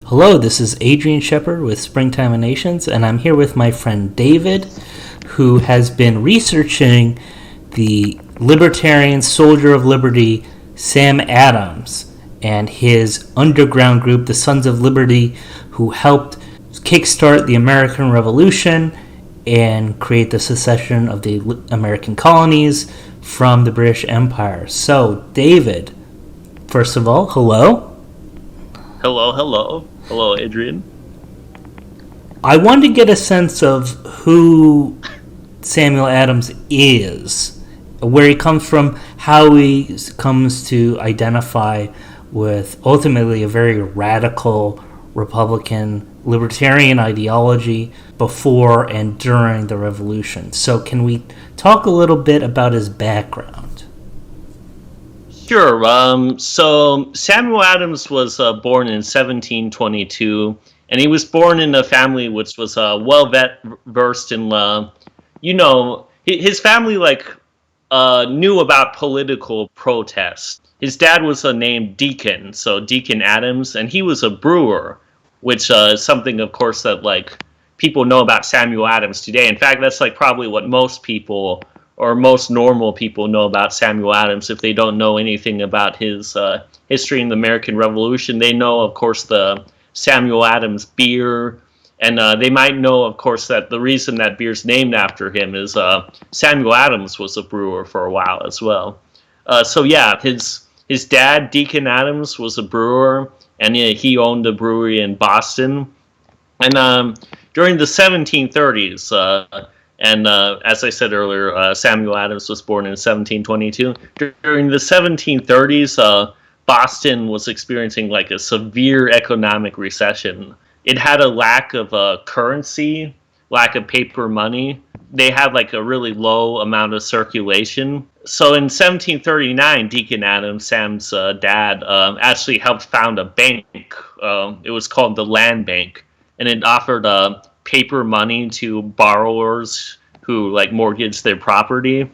Hello, this is Adrian Shepard with Springtime of Nations, and I'm here with my friend David, who has been researching the Libertarian Soldier of Liberty, Sam Adams, and his underground group, the Sons of Liberty, who helped kickstart the American Revolution and create the secession of the American colonies from the British Empire. So, David, first of all, hello. Hello, Adrian. I wanted to get a sense of who Samuel Adams is, where he comes from, how he comes to identify with ultimately a very radical Republican libertarian ideology before and during the Revolution. So can we talk a little bit about his background? Sure. So Samuel Adams was born in 1722, and he was born in a family which was well versed in, his family knew about political protest. His dad was named Deacon, so Deacon Adams, and he was a brewer, which is something, of course, that people know about Samuel Adams today. In fact, that's probably what most people or most normal people know about Samuel Adams. If they don't know anything about his history in the American Revolution, they know, of course, the Samuel Adams beer, and they might know, of course, that the reason that beer's named after him is Samuel Adams was a brewer for a while as well. His dad, Deacon Adams, was a brewer, and he owned a brewery in Boston. And during the 1730s, as I said earlier, Samuel Adams was born in 1722. During the 1730s, Boston was experiencing a severe economic recession. It had a lack of currency, lack of paper money. They had a really low amount of circulation. So in 1739, Deacon Adams, Sam's dad, actually helped found a bank. It was called the Land Bank, and it offered paper money to borrowers who mortgaged their property.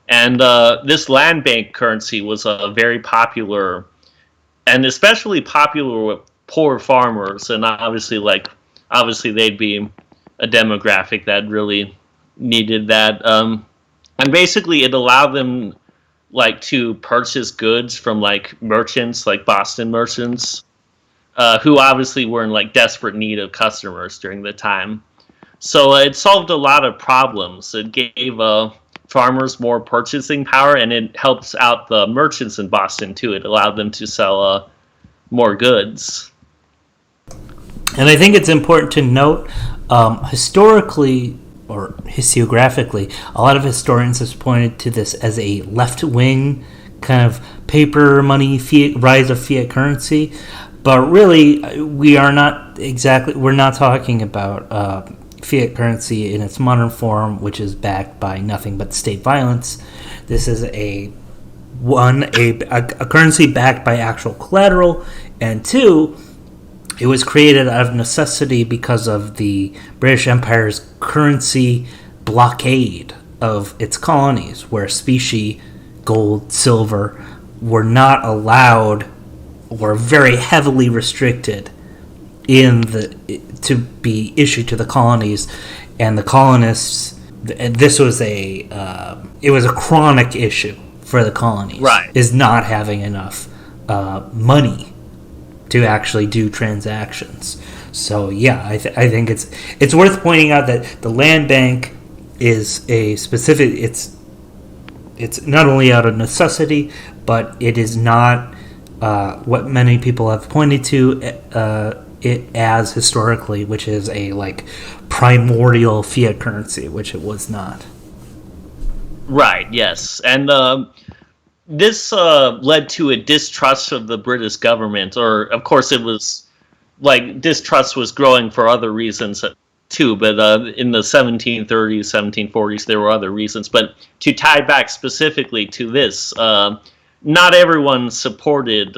And this land bank currency was very popular, and especially popular with poor farmers. And obviously they'd be a demographic that really needed that. And basically it allowed them to purchase goods from merchants, Boston merchants, who obviously were in desperate need of customers during the time. So it solved a lot of problems. It gave farmers more purchasing power, and it helps out the merchants in Boston too. It allowed them to sell more goods. And I think it's important to note, historically or historiographically, a lot of historians have pointed to this as a left-wing kind of paper money rise of fiat currency. But really, we're not talking about fiat currency in its modern form, which is backed by nothing but state violence. This is a currency backed by actual collateral, and two, it was created out of necessity because of the British Empire's currency blockade of its colonies, where specie, gold, silver, were not allowed, were very heavily restricted to be issued to the colonies, and the colonists. This was it was a chronic issue for the colonies. Right. Is not having enough money to actually do transactions. So yeah, I think it's worth pointing out that the land bank is a specific. It's not only out of necessity, but it is not what many people have pointed to it as historically, which is a primordial fiat currency, which it was not. Right, yes. And this led to a distrust of the British government, or of course it was distrust was growing for other reasons too, but in the 1730s, 1740s, there were other reasons. But to tie back specifically to this, not everyone supported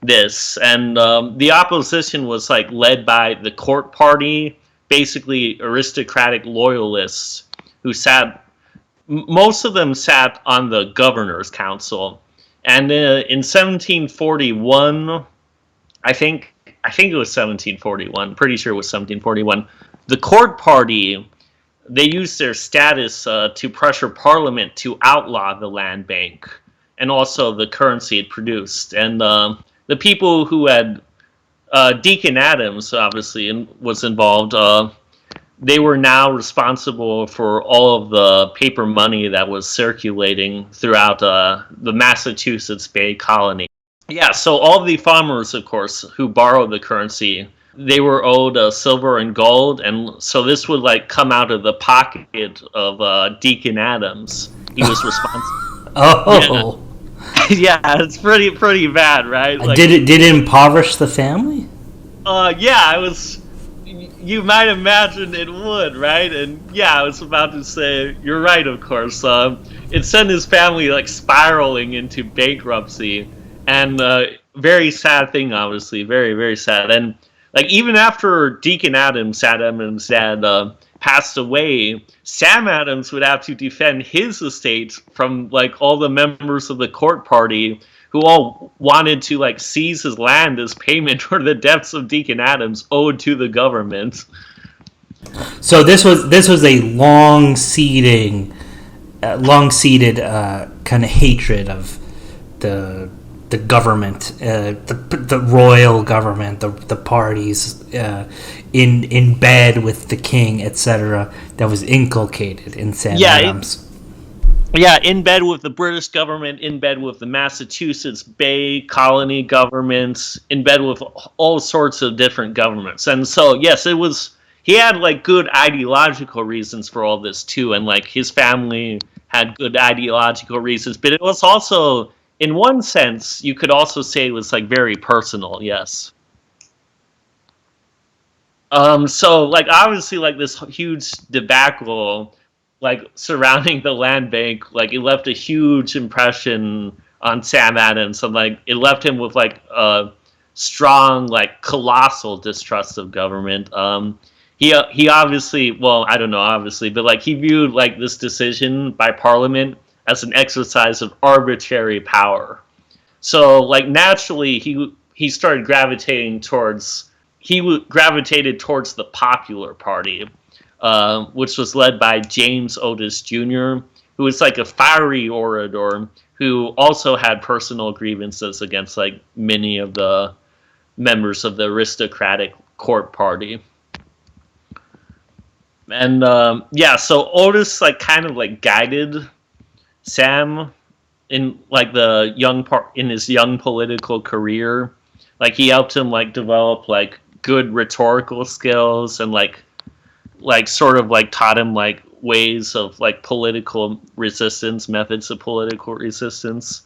this, and the opposition was led by the court party, basically aristocratic loyalists who most of them sat on the governor's council. And in 1741, I think I think it was 1741. Pretty sure it was 1741. The court party, they used their status to pressure Parliament to outlaw the land bank and also the currency it produced. And the people who had Deacon Adams obviously was involved. They were now responsible for all of the paper money that was circulating throughout the Massachusetts Bay Colony. Yeah, so all the farmers, of course, who borrowed the currency, they were owed silver and gold, and so this would like come out of the pocket of Deacon Adams. He was responsible. Oh, Yeah, it's pretty bad, right? Like, did it impoverish the family? Yeah, I was. You might imagine it would, right? And yeah, I was about to say you're right. Of course, it sent his family like spiraling into bankruptcy, and very sad thing, obviously, very very sad. And like even after Deacon Adams, Adams' dad, passed away, Sam Adams would have to defend his estate from like all the members of the court party who all wanted to like seize his land as payment for the debts of Deacon Adams owed to the government. So this was a long-seated kind of hatred of the government, the royal government, the parties in bed with the king, etc. That was inculcated in Sam Adams. Yeah, in bed with the British government, in bed with the Massachusetts Bay Colony governments, in bed with all sorts of different governments. And so, yes, it was, he had like good ideological reasons for all this too, and like his family had good ideological reasons, but it was also, in one sense, you could also say it was like very personal, yes. So like obviously like this huge debacle like surrounding the land bank, like it left a huge impression on Sam Adams, and like it left him with like a strong, like colossal distrust of government. He obviously, well, I don't know, obviously, but like he viewed like this decision by Parliament as an exercise of arbitrary power. So like naturally, he started gravitating towards gravitated towards the Popular Party, which was led by James Otis Jr., who was like a fiery orator who also had personal grievances against like many of the members of the aristocratic court party. And yeah, so Otis like kind of like guided Sam in like the young part in his young political career. Like he helped him like develop like good rhetorical skills, and like sort of like taught him like ways of like political resistance, methods of political resistance.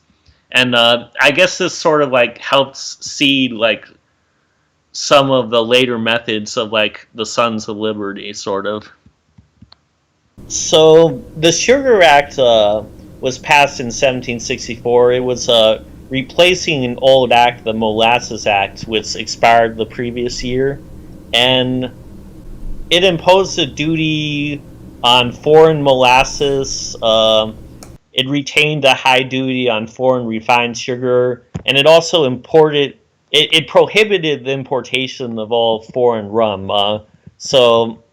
And I guess this sort of like helps seed like some of the later methods of like the Sons of Liberty, sort of. So the Sugar Act was passed in 1764. It was replacing an old act, the Molasses Act, which expired the previous year, and it imposed a duty on foreign molasses. It retained a high duty on foreign refined sugar, and it also it prohibited the importation of all foreign rum. So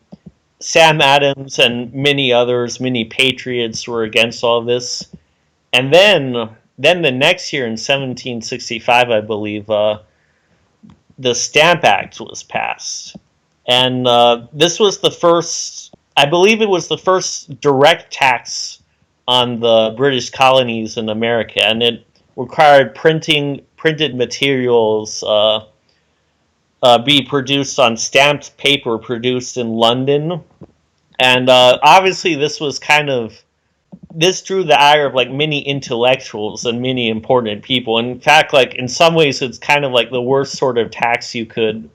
Sam Adams and many others, many patriots, were against all this. And then the next year in 1765, I believe, the Stamp Act was passed. And this was the first, I believe it was the first direct tax on the British colonies in America. And it required printed materials be produced on stamped paper produced in London. And obviously this was this drew the ire of like many intellectuals and many important people. In fact, like in some ways it's kind of like the worst sort of tax you could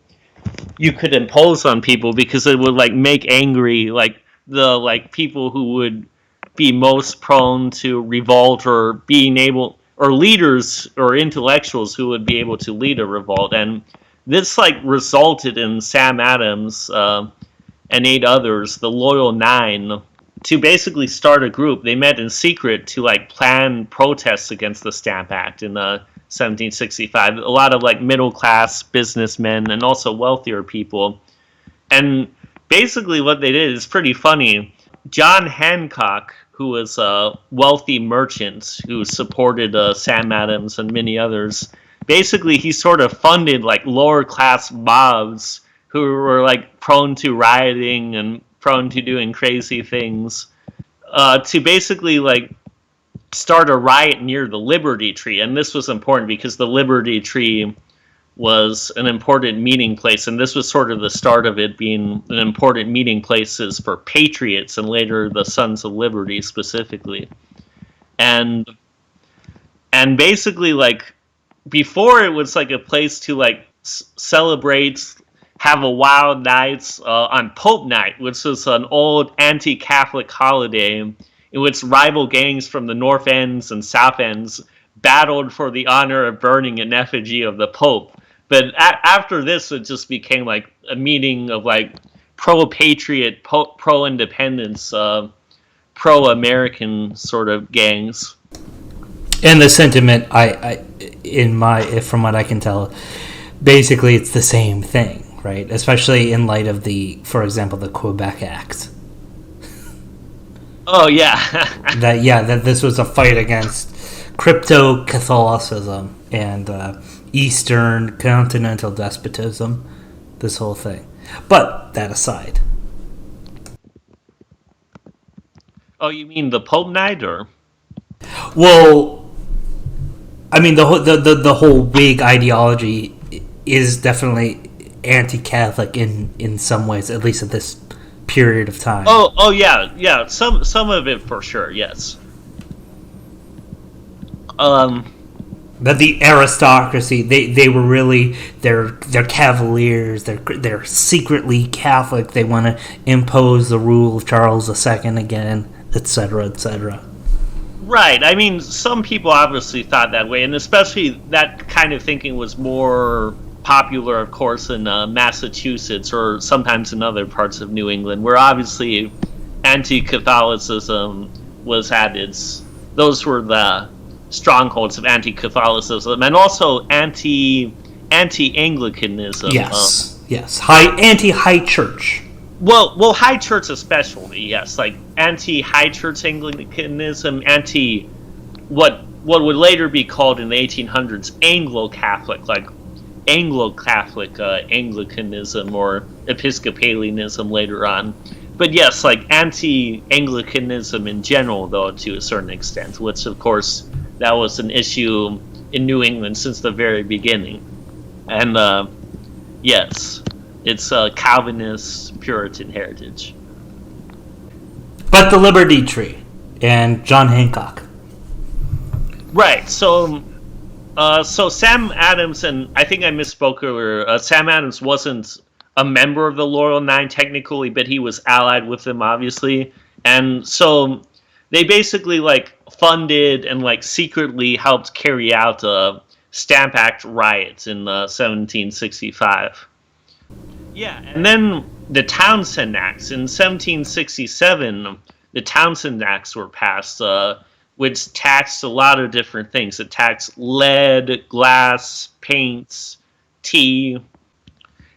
impose on people, because it would like make angry like the like people who would be most prone to revolt, or being able, or leaders or intellectuals who would be able to lead a revolt. And this like resulted in Sam Adams and 8 others, the Loyal Nine, to basically start a group. They met in secret to like plan protests against the Stamp Act in 1765. A lot of like middle class businessmen and also wealthier people. And basically what they did is pretty funny. John Hancock, who was a wealthy merchant who supported Sam Adams and many others, basically he sort of funded like lower class mobs who were like prone to rioting and prone to doing crazy things, to basically like start a riot near the Liberty Tree. And this was important because the Liberty Tree was an important meeting place, and this was sort of the start of it being an important meeting places for patriots and later the Sons of Liberty specifically. And basically like before it was like a place to like celebrate, have a wild night on Pope Night, which was an old anti-Catholic holiday in which rival gangs from the North Ends and South Ends battled for the honor of burning an effigy of the Pope. But after this, it just became like a meeting of like pro-patriot, pro-independence, pro-American sort of gangs. And the sentiment, from what I can tell, basically it's the same thing, right? Especially in light of for example, the Quebec Act. Oh yeah, that this was a fight against crypto-Catholicism and Eastern continental despotism, this whole thing. But that aside. Oh, you mean the Pope Night, or? Well, I mean the whole big ideology is definitely anti-Catholic in some ways, at least at this period of time. Oh yeah. Some of it for sure, yes. That the aristocracy, they were really they're cavaliers. They're secretly Catholic. They want to impose the rule of Charles II again, etc., etc. Right. I mean, some people obviously thought that way, and especially that kind of thinking was more popular, of course, in Massachusetts or sometimes in other parts of New England, where obviously anti-Catholicism was at its. Those were the strongholds of anti-Catholicism and also anti-Anglicanism. Yes. Anti-high church. Well, high church especially, yes, like anti-high church Anglicanism, anti what would later be called in the 1800s Anglo-Catholic, like Anglo-Catholic Anglicanism or Episcopalianism later on. But yes, like anti-Anglicanism in general, though, to a certain extent, which of course that was an issue in New England since the very beginning. And yes, it's Calvinist Puritan heritage. But the Liberty Tree and John Hancock. Right. So Sam Adams, and I think I misspoke earlier, Sam Adams wasn't a member of the Loyal Nine technically, but he was allied with them, obviously. And so they basically like funded and like secretly helped carry out Stamp Act riots in 1765. Yeah, and then the Townshend Acts. In 1767, the Townshend Acts were passed, which taxed a lot of different things. It taxed lead, glass, paints, tea,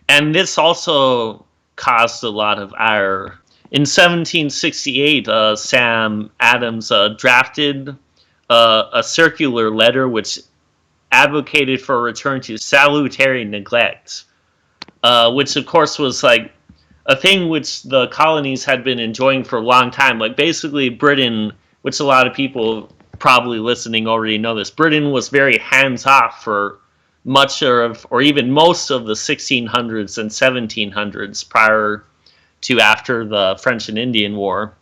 and this also caused a lot of ire. In 1768, Sam Adams drafted a circular letter which advocated for a return to salutary neglect, which of course was like a thing which the colonies had been enjoying for a long time. Like basically Britain, which a lot of people probably listening already know this, Britain was very hands-off for much of, or even most of the 1600s and 1700s prior to after the French and Indian War.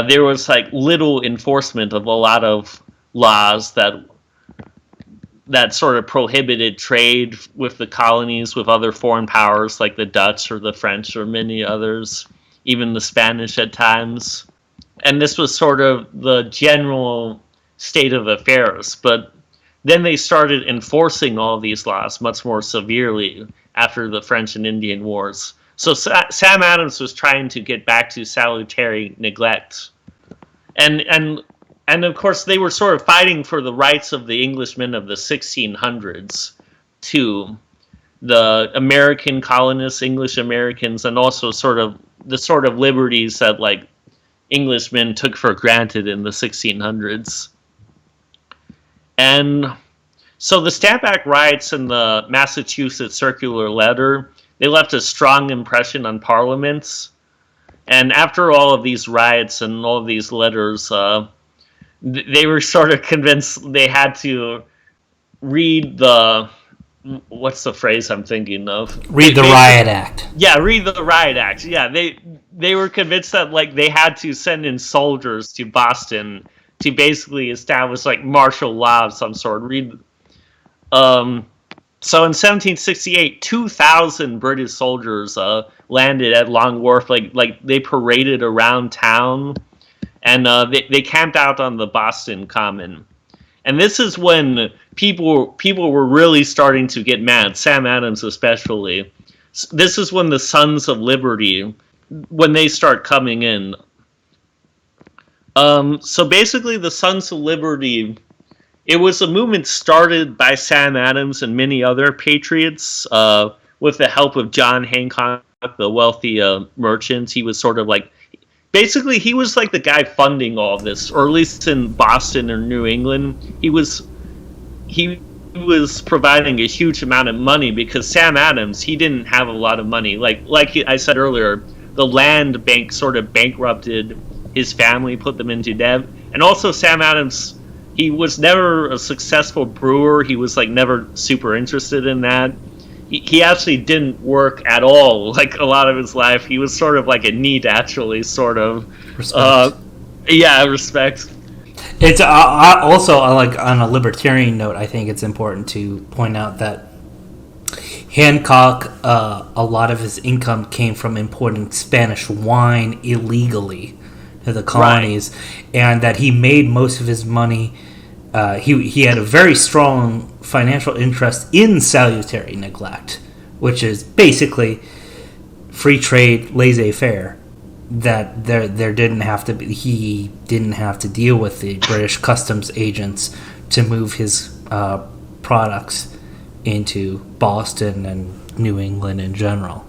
There was like little enforcement of a lot of laws that sort of prohibited trade with the colonies with other foreign powers like the Dutch or the French or many others, even the Spanish at times. And this was sort of the general state of affairs. But then they started enforcing all these laws much more severely after the French and Indian Wars. So Sam Adams was trying to get back to salutary neglect. And and of course they were sort of fighting for the rights of the Englishmen of the 1600s too, the American colonists, English Americans, and also sort of the sort of liberties that like Englishmen took for granted in the 1600s. And so the Stamp Act riots and the Massachusetts Circular Letter, they left a strong impression on parliaments. And after all of these riots and all of these letters, they were sort of convinced they had to read the, what's the phrase I'm thinking of? Read the Riot Act. Yeah, read the Riot Act. Yeah, they were convinced that like they had to send in soldiers to Boston to basically establish like martial law of some sort. So in 1768, 2,000 British soldiers landed at Long Wharf. Like they paraded around town, and they camped out on the Boston Common. And this is when people were really starting to get mad. Sam Adams especially. This is when the Sons of Liberty, when they start coming in. So basically, the Sons of Liberty, it was a movement started by Sam Adams and many other patriots with the help of John Hancock, the wealthy merchant. He was sort of like, basically, he was like the guy funding all this, or at least in Boston or New England. He was providing a huge amount of money because Sam Adams, he didn't have a lot of money. Like I said earlier, the land bank sort of bankrupted his family, put them into debt. And also Sam Adams, he was never a successful brewer. He was like never super interested in that. He actually didn't work at all like a lot of his life. He was sort of like a NEET, actually, sort of. Respect. Yeah, respect. It's also like on a libertarian note. I think it's important to point out that Hancock, a lot of his income came from importing Spanish wine illegally to the colonies, right. And that he made most of his money. He had a very strong financial interest in salutary neglect, which is basically free trade, laissez-faire. That there didn't have to be, he didn't have to deal with the British customs agents to move his products into Boston and New England in general.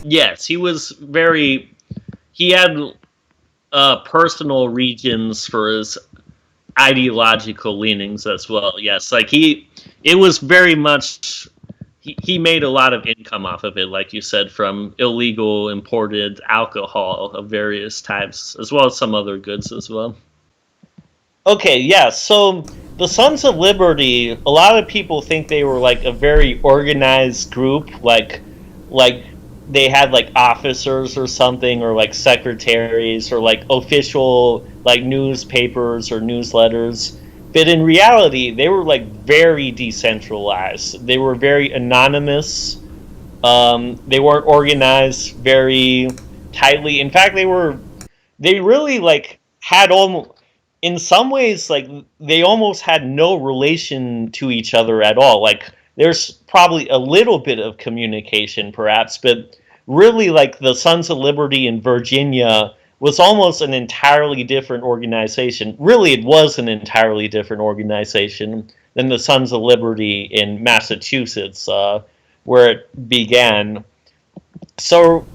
Yes, he had personal regions for his ideological leanings as well. Yes, like it was very much, he made a lot of income off of it, like you said, from illegal imported alcohol of various types, as well as some other goods as well. Okay, yeah, so the Sons of Liberty, a lot of people think they were like a very organized group, like they had like officers or something, or like secretaries, or like official like newspapers or newsletters. But in reality, they were like very decentralized. They were very anonymous. They weren't organized very tightly. In fact, they really like had almost, in some ways, like they almost had no relation to each other at all. Like there's probably a little bit of communication, perhaps, but really, like the Sons of Liberty in Virginia was almost an entirely different organization. Really, it was an entirely different organization than the Sons of Liberty in Massachusetts, where it began. So,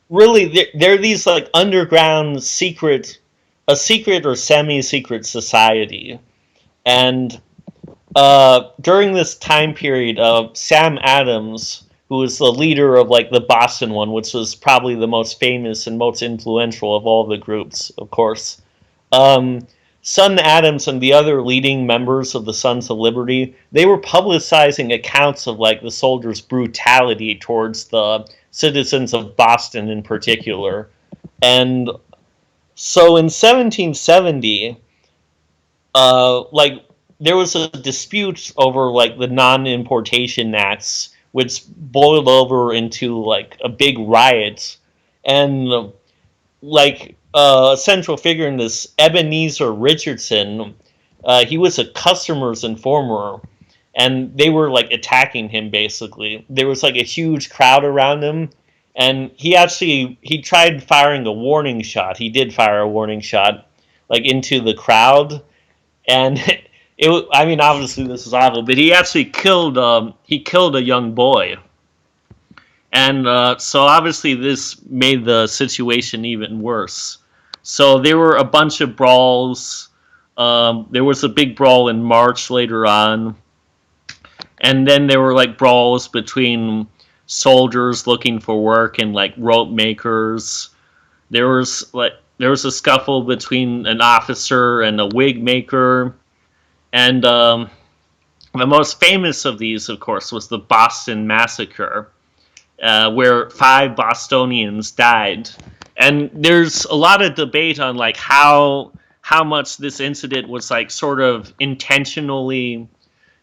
really, they're these like underground secret or semi-secret society. And during this time period, Sam Adams, who was the leader of like the Boston one, which was probably the most famous and most influential of all the groups, of course. Son Adams and the other leading members of the Sons of Liberty, they were publicizing accounts of like the soldiers' brutality towards the citizens of Boston in particular. And so in 1770, like there was a dispute over like the non-importation acts, which boiled over into like a big riot. And like a central figure in this, Ebenezer Richardson, he was a customer's informer, and they were like attacking him basically. There was like a huge crowd around him, and he tried firing a warning shot. He did fire a warning shot, like into the crowd, and I mean, obviously this is awful, but he actually killed a young boy, and so obviously this made the situation even worse. So there were a bunch of brawls. There was a big brawl in March later on, and then there were like brawls between soldiers looking for work and like rope makers. There was a scuffle between an officer and a wig maker, and the most famous of these, of course, was the Boston Massacre, where 5 Bostonians died. And there's a lot of debate on like how much this incident was like sort of intentionally,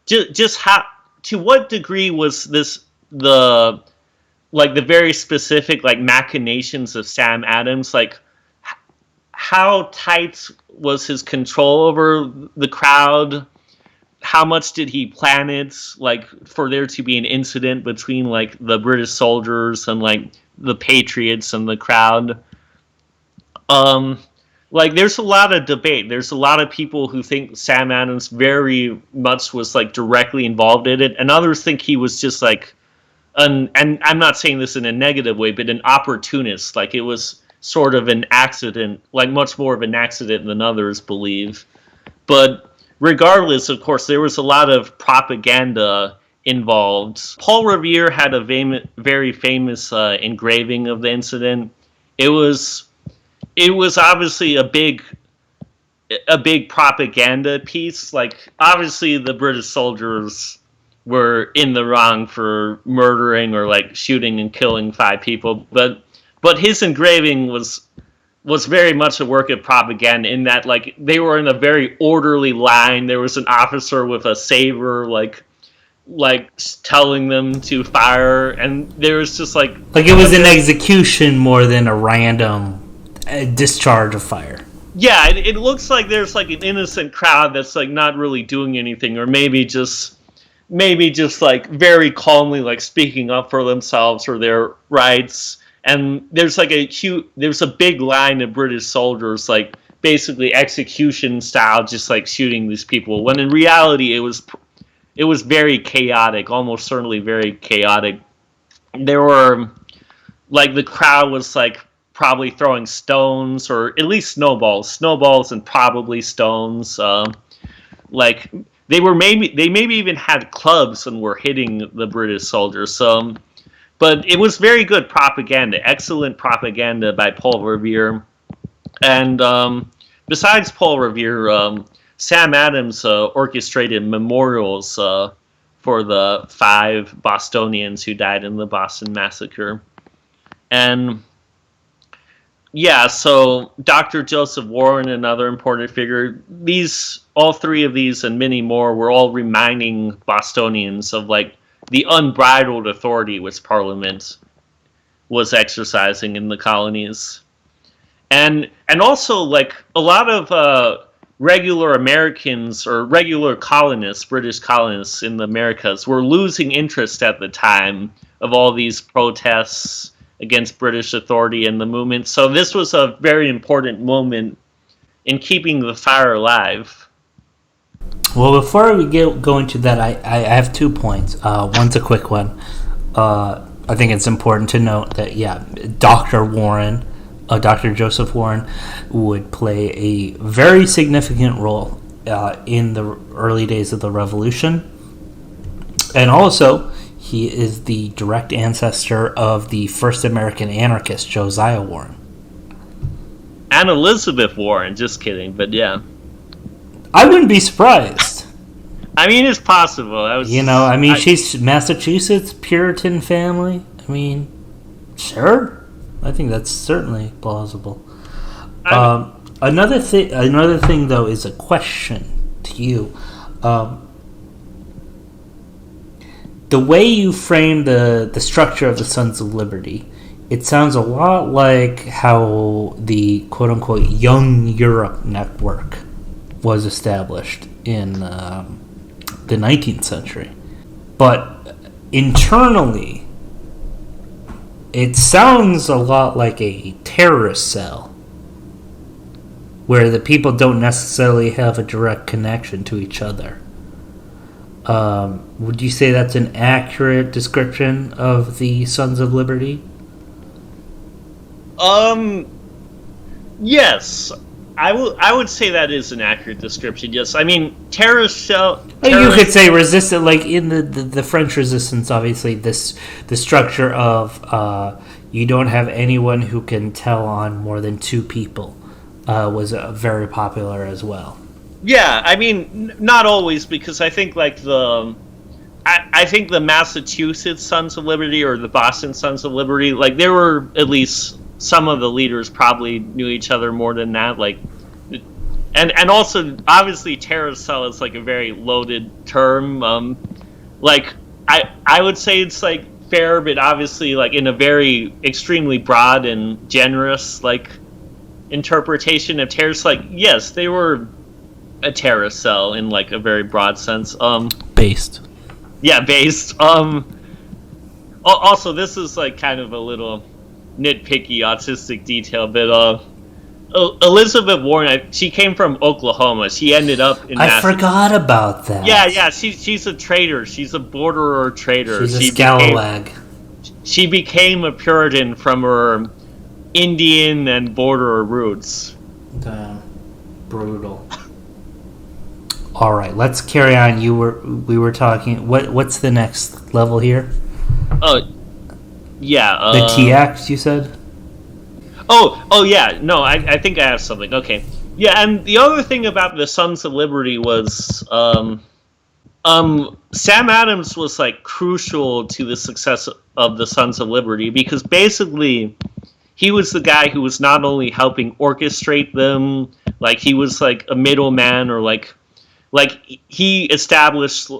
just how, to what degree was this the very specific like machinations of Sam Adams, like how tight was his control over the crowd? How much did he plan it, like, for there to be an incident between like the British soldiers and like the patriots and the crowd? Like, there's a lot of debate. There's a lot of people who think Sam Adams very much was like directly involved in it, and others think he was just like and I'm not saying this in a negative way, but an opportunist. Like, it was sort of an accident, like much more of an accident than others believe. But regardless, of course, there was a lot of propaganda involved. Paul Revere had a very famous engraving of the incident. It was obviously a big propaganda piece. Like, obviously the British soldiers were in the wrong for murdering or like shooting and killing 5 people, but his engraving was very much a work of propaganda, in that like they were in a very orderly line. There was an officer with a saber like telling them to fire, and there was just like it was an execution more than a random discharge of fire. Yeah, it looks like there's like an innocent crowd that's like not really doing anything, or maybe just like very calmly like speaking up for themselves or their rights. And there's like there's a big line of British soldiers like basically execution style, just like shooting these people, when in reality it was very chaotic, almost certainly very chaotic. There were like, the crowd was like probably throwing stones, or at least snowballs and probably stones. Like, they maybe even had clubs and were hitting the British soldiers. So, but it was very good propaganda, excellent propaganda by Paul Revere. And besides Paul Revere, Sam Adams orchestrated memorials for the 5 Bostonians who died in the Boston Massacre. And yeah, so Dr. Joseph Warren, another important figure, all 3 of these and many more were all reminding Bostonians of like the unbridled authority which Parliament was exercising in the colonies. And also, like, a lot of regular Americans or regular colonists, British colonists in the Americas, were losing interest at the time of all these protests against British authority and the movement. So this was a very important moment in keeping the fire alive. Well, before we go into that, I have 2 points. One's a quick one. I think it's important to note that, yeah, Dr. Joseph Warren would play a very significant role in the early days of the Revolution. And also, he is the direct ancestor of the first American anarchist, Josiah Warren. And Elizabeth Warren, just kidding, but yeah. I wouldn't be surprised. I mean, it's possible. She's Massachusetts, Puritan family. I mean, sure. I think that's certainly plausible. Another thing, though, is a question to you. The way you frame the structure of the Sons of Liberty, it sounds a lot like how the quote-unquote Young Europe network was established in the 19th century. But internally, it sounds a lot like a terrorist cell. where the people don't necessarily have a direct connection to each other. Would you say that's an accurate description of the Sons of Liberty? Yes. I would say that is an accurate description. Yes, I mean terrorist cell. You could say resistant, like in the French Resistance. Obviously, the structure of you don't have anyone who can tell on more than two people was very popular as well. Yeah, I mean not always, because I think like I think the Massachusetts Sons of Liberty or the Boston Sons of Liberty, like there were at least some of the leaders probably knew each other more than that, like, and also obviously terrorist cell is like a very loaded term. Like I would say it's like fair, but obviously like in a very extremely broad and generous like interpretation of terrorist. Like yes, they were a terrorist cell in like a very broad sense. Based. Yeah, based. Also, this is like kind of a little nitpicky autistic detail, but Elizabeth Warren, she came from Oklahoma. She ended up in I forgot about that. Yeah, she's a traitor. She's a borderer traitor. She's a scalawag. She became a Puritan from her Indian and borderer roots. Damn. Brutal. All right, let's carry on. We were talking. What's the next level here? Yeah. The T Act, you said? Oh yeah. No, I think I have something. Okay. Yeah, and the other thing about the Sons of Liberty was Sam Adams was like crucial to the success of the Sons of Liberty, because basically he was the guy who was not only helping orchestrate them, like he was like a middleman, or like he established.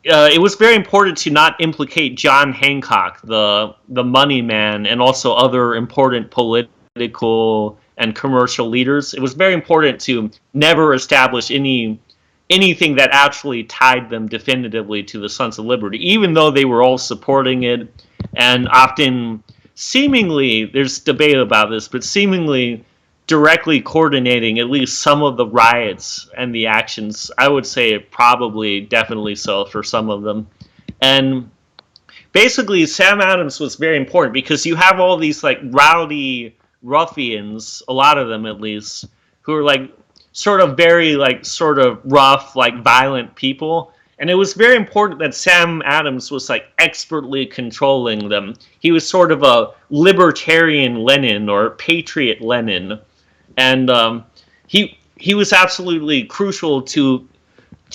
It was very important to not implicate John Hancock, the money man, and also other important political and commercial leaders. It was very important to never establish anything that actually tied them definitively to the Sons of Liberty, even though they were all supporting it, and often seemingly, there's debate about this, but seemingly directly coordinating at least some of the riots and the actions. I would say probably definitely so for some of them. And basically Sam Adams was very important, because you have all these like rowdy ruffians, a lot of them at least, who are like sort of very like sort of rough, like violent people. And it was very important that Sam Adams was like expertly controlling them. He was sort of a libertarian Lenin or patriot Lenin. And he was absolutely crucial to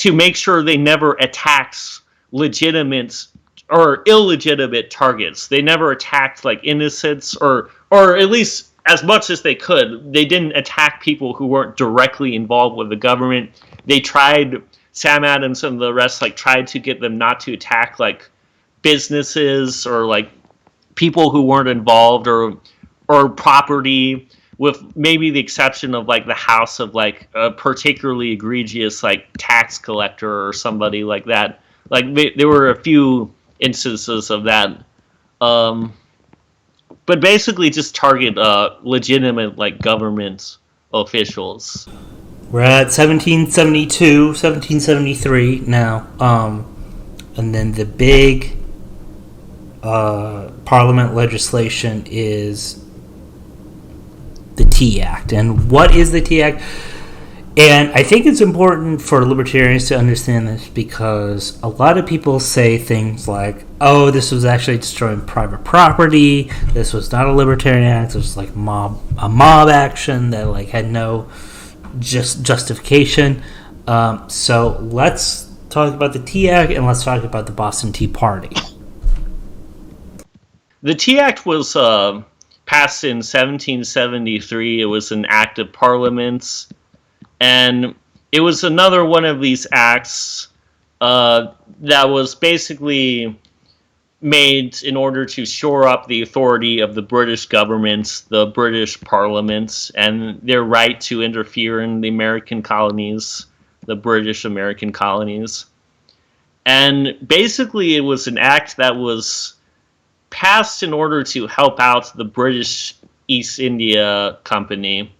make sure they never attacked legitimate or illegitimate targets. They never attacked like innocents, or at least as much as they could. They didn't attack people who weren't directly involved with the government. They tried, Sam Adams and the rest like tried to get them not to attack like businesses or like people who weren't involved, or property, with maybe the exception of like the house of like a particularly egregious like tax collector or somebody like that. Like there were a few instances of that, but basically just target legitimate like government officials. We're at 1772, 1773 now, and then the big Parliament legislation is the Tea Act. And what is the Tea Act? And I think it's important for libertarians to understand this, because a lot of people say things like, oh, this was actually destroying private property, this was not a libertarian act, it was like a mob action that like had no justification. So let's talk about the Tea Act, and let's talk about the Boston Tea Party. The Tea Act was passed in 1773. It was an act of Parliament, and it was another one of these acts that was basically made in order to shore up the authority of the British government, the British Parliament, and their right to interfere in the American colonies, the British American colonies. And basically it was an act that was passed in order to help out the British East India Company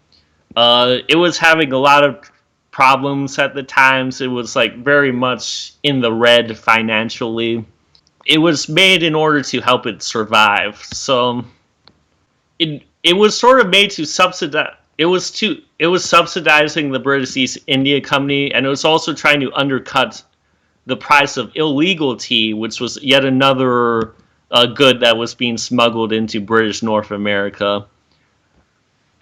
It was having a lot of problems at the times. It was like very much in the red financially. It was made in order to help it survive. So it was sort of made to subsidize. It was subsidizing the British East India Company, and it was also trying to undercut the price of illegal tea, which was yet another good that was being smuggled into British North America.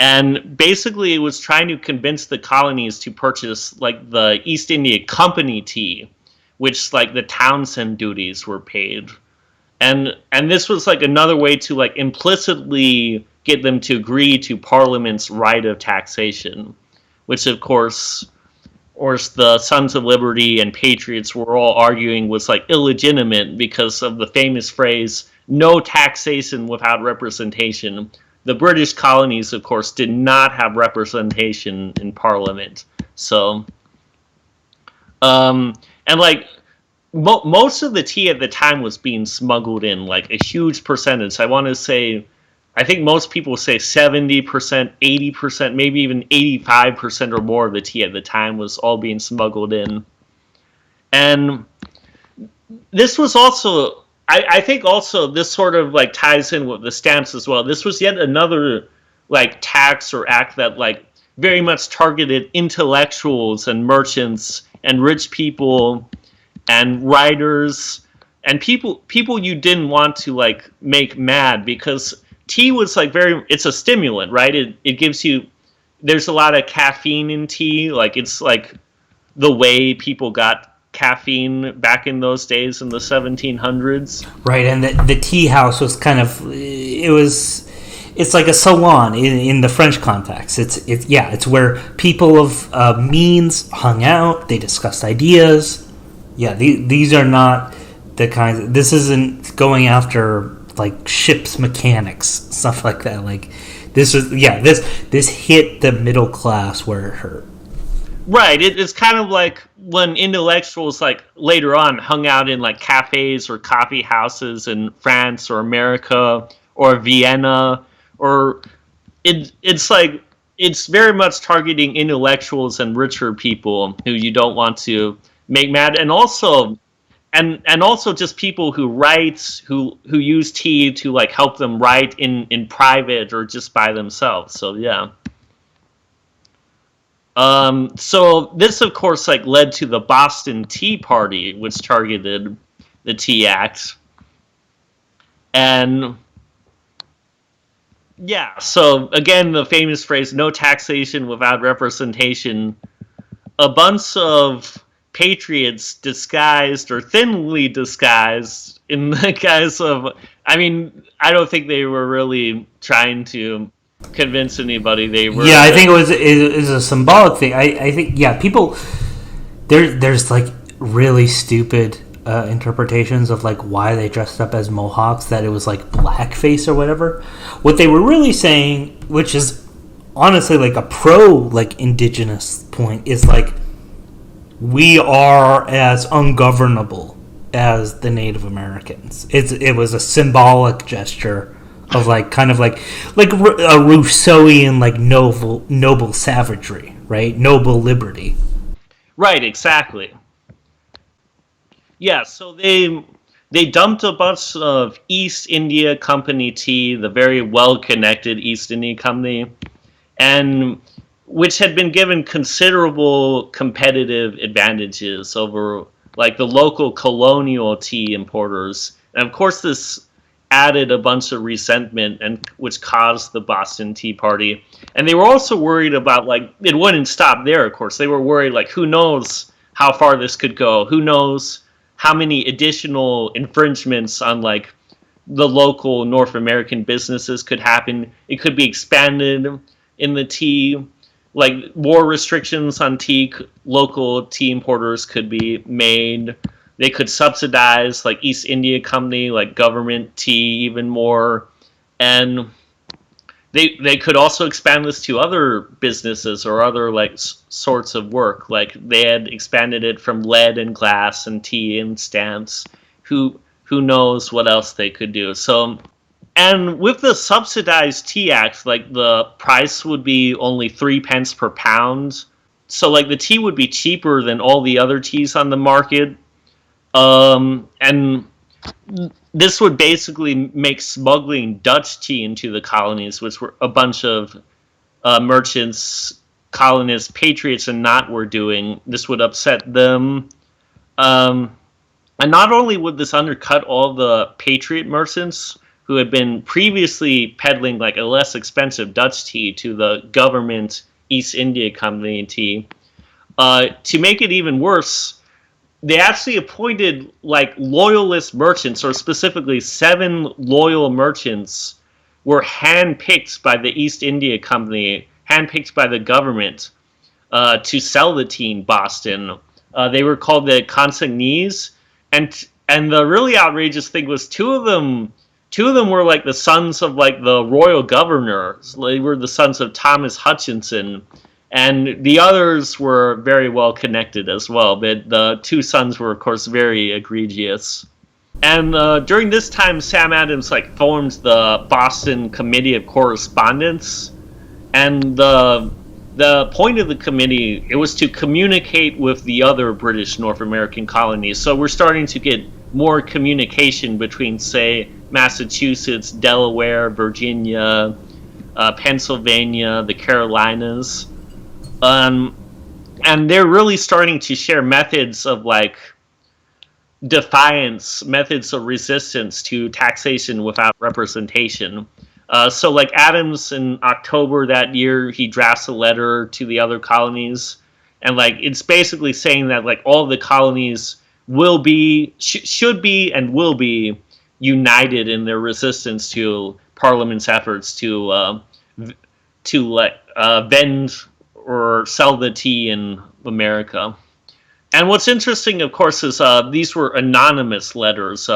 And basically, it was trying to convince the colonies to purchase like the East India Company tea, which like the Townshend duties were paid. And this was like another way to like implicitly get them to agree to Parliament's right of taxation, which of course, or the Sons of Liberty and Patriots were all arguing was like illegitimate because of the famous phrase "no taxation without representation." The British colonies, of course, did not have representation in Parliament, so and like most of the tea at the time was being smuggled in, like a huge percentage. I want to say, I think most people say 70%, 80%, maybe even 85% or more of the tea at the time was all being smuggled in. And this was also, I think also this sort of like ties in with the stamps as well. This was yet another like tax or act that like very much targeted intellectuals and merchants and rich people and writers and people you didn't want to like make mad, because tea was like very, it's a stimulant, right? It gives you, there's a lot of caffeine in tea, like it's like the way people got caffeine back in those days in the 1700s. Right, and the tea house was kind of, it's like a salon in the French context. It's where people of means hung out. They discussed ideas. Yeah, these are not the kinds. This isn't going after like ship's mechanics, stuff like that. Like this is, yeah, this hit the middle class where it hurt. Right, it's kind of like when intellectuals like later on hung out in like cafes or coffee houses in France or America or Vienna, or it's like it's very much targeting intellectuals and richer people who you don't want to make mad, and also and also just people who write, who use tea to like help them write in private or just by themselves. So yeah. So this, of course, like led to the Boston Tea Party, which targeted the Tea Act, and yeah. So again, the famous phrase "no taxation without representation." A bunch of patriots disguised or thinly disguised in the guise of, I mean, I don't think they were really trying to convince anybody. They were, yeah, I think it was a symbolic thing. I think, yeah, people there's like really stupid interpretations of like why they dressed up as Mohawks, that it was like blackface or whatever. What they were really saying, which is honestly like a pro like indigenous point, is like we are as ungovernable as the Native Americans. It was a symbolic gesture of like kind of like a Rousseauian like noble savagery, right? Noble liberty. right, exactly. Yeah, so they dumped a bunch of East India Company tea, the very well connected East India Company, and which had been given considerable competitive advantages over like the local colonial tea importers. And of course this added a bunch of resentment, and which caused the Boston Tea Party. And they were also worried about like it wouldn't stop there, of course. They were worried like who knows how far this could go? Who knows how many additional infringements on like the local North American businesses could happen? It could be expanded in the tea, like more restrictions on tea, local tea importers could be made. They could subsidize like East India Company, like government tea even more. And they could also expand this to other businesses or other like sorts of work. Like they had expanded it from lead and glass and tea and stamps. Who knows what else they could do? So And with the subsidized tea act, like the price would be only 3 pence per pound. So like the tea would be cheaper than all the other teas on the market. And this would basically make smuggling Dutch tea into the colonies, which were a bunch of merchants, colonists, patriots, and not were doing. This would upset them. And not only would this undercut all the patriot merchants who had been previously peddling like a less expensive Dutch tea to the government East India Company tea, to make it even worse, they actually appointed like loyalist merchants, or specifically 7 loyal merchants were handpicked by the East India Company, handpicked by the government to sell the tea in Boston. They were called the consignees, and the really outrageous thing was two of them were like the sons of like the royal governor. They were the sons of Thomas Hutchinson, and the others were very well connected as well. But the 2 sons were, of course, very egregious. And during this time, Sam Adams like formed the Boston Committee of Correspondence, and the point of the committee, it was to communicate with the other British North American colonies. So we're starting to get more communication between, say, Massachusetts, Delaware, Virginia, Pennsylvania, the Carolinas. And they're really starting to share methods of like defiance, methods of resistance to taxation without representation. So like Adams in October that year, he drafts a letter to the other colonies, and like it's basically saying that like all the colonies will be, should be, and will be united in their resistance to Parliament's efforts to vend or sell the tea in America. And what's interesting, of course, is these were anonymous letters.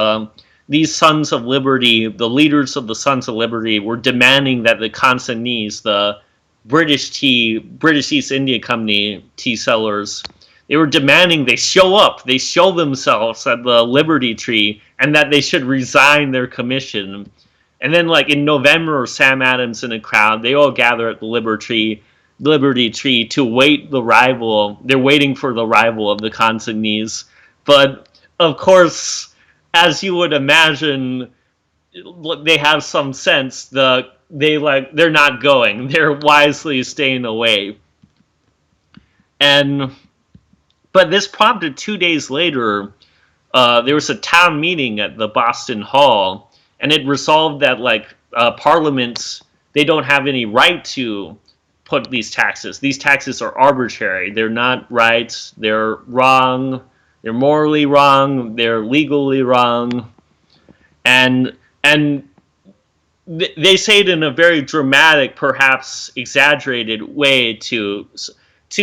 These Sons of Liberty, the leaders of the Sons of Liberty, were demanding that the consignees, the British East India Company tea sellers, they were demanding they show up, they show themselves at the Liberty Tree, and that they should resign their commission. And then, like in November, Sam Adams and a crowd, they all gather at the Liberty Tree to wait the arrival. They're waiting for the arrival of the consignees. But of course, as you would imagine, they have some sense. They're not going. They're wisely staying away. But this prompted 2 days later, there was a town meeting at the Boston Hall, and it resolved that parliaments, they don't have any right to put these taxes. These taxes are arbitrary. They're not right. They're wrong. They're morally wrong. They're legally wrong. And they say it in a very dramatic, perhaps exaggerated way. To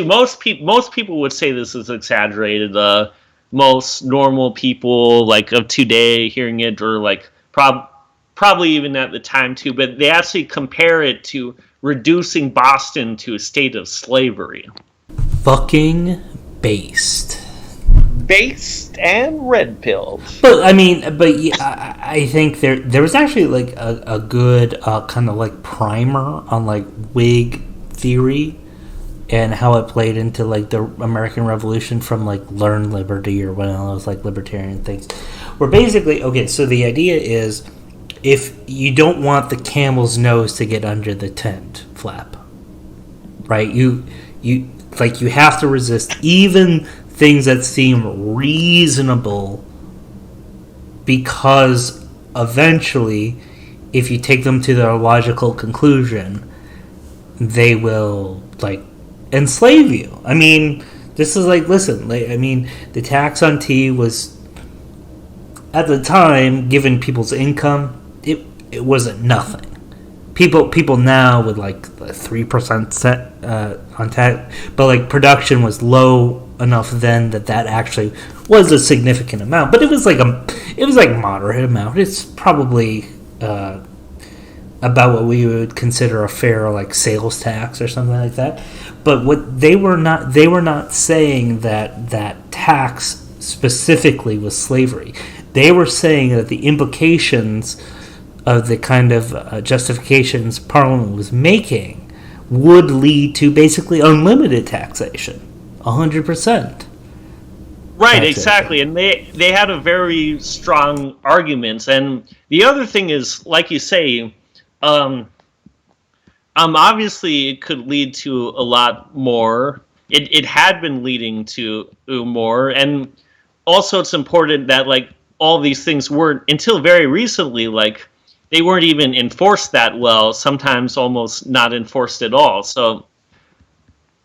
most people would say this is exaggerated. Most normal people like of today hearing it, or like probably even at the time too, but they actually compare it to reducing Boston to a state of slavery. Fucking based and red pilled. But yeah, I think there was actually like a good kind of like primer on like Whig theory and how it played into like the American Revolution from like Learn Liberty or one of those like libertarian things. Where basically, okay, so the idea is if you don't want the camel's nose to get under the tent flap, right? You have to resist even things that seem reasonable, because eventually, if you take them to their logical conclusion, they will like enslave you. I mean, this is like, listen, the tax on tea was, at the time, given people's income, it wasn't nothing. People now with like 3% set on tax, but like production was low enough then that actually was a significant amount. But it was like moderate amount. It's probably about what we would consider a fair like sales tax or something like that. But what they were not saying that tax specifically was slavery. They were saying that the implications of the kind of justifications Parliament was making would lead to basically unlimited taxation, 100%. Right, exactly, and they had a very strong arguments. And the other thing is, like you say, obviously it could lead to a lot more. It had been leading to more, and also it's important that like all these things weren't until very recently like they weren't even enforced that well. Sometimes almost not enforced at all. So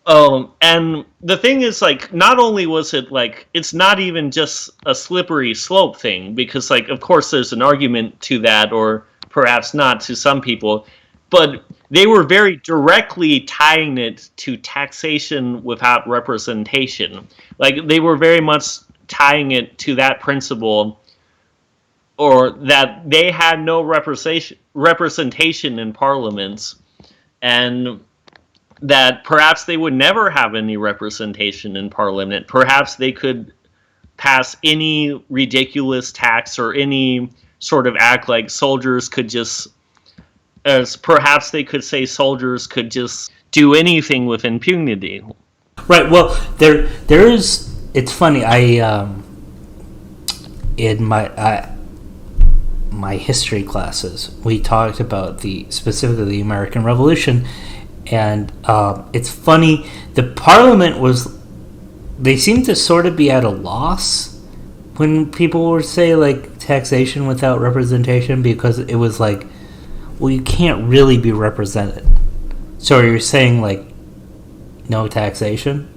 and the thing is, like, not only was it like, it's not even just a slippery slope thing, because, like, of course, there's an argument to that, or perhaps not to some people, but they were very directly tying it to taxation without representation. Like, they were very much tying it to that principle, or that they had no representation in parliaments, and that perhaps they would never have any representation in parliament. Perhaps they could pass any ridiculous tax or any sort of act, like soldiers could just, as perhaps they could say soldiers could just do anything with impunity. Right. Well, there is. It's funny. In my history classes, we talked about specifically the American Revolution. And it's funny, the Parliament they seem to sort of be at a loss when people would say, like, taxation without representation, because it was like, well, you can't really be represented. So you're saying, like, no taxation?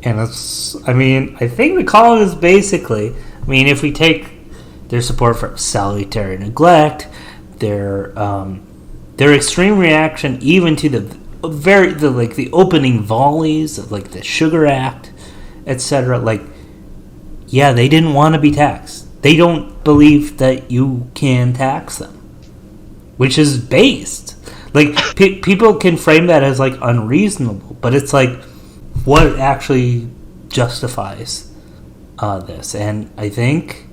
And it's, I mean, I think the colonists basically, I mean, if we take their support for salutary neglect, their extreme reaction even to the opening volleys of, like, the Sugar Act, etc. Like, yeah, they didn't want to be taxed. They don't believe that you can tax them, which is based. Like, people can frame that as, like, unreasonable, but it's like, what actually justifies this? And I think,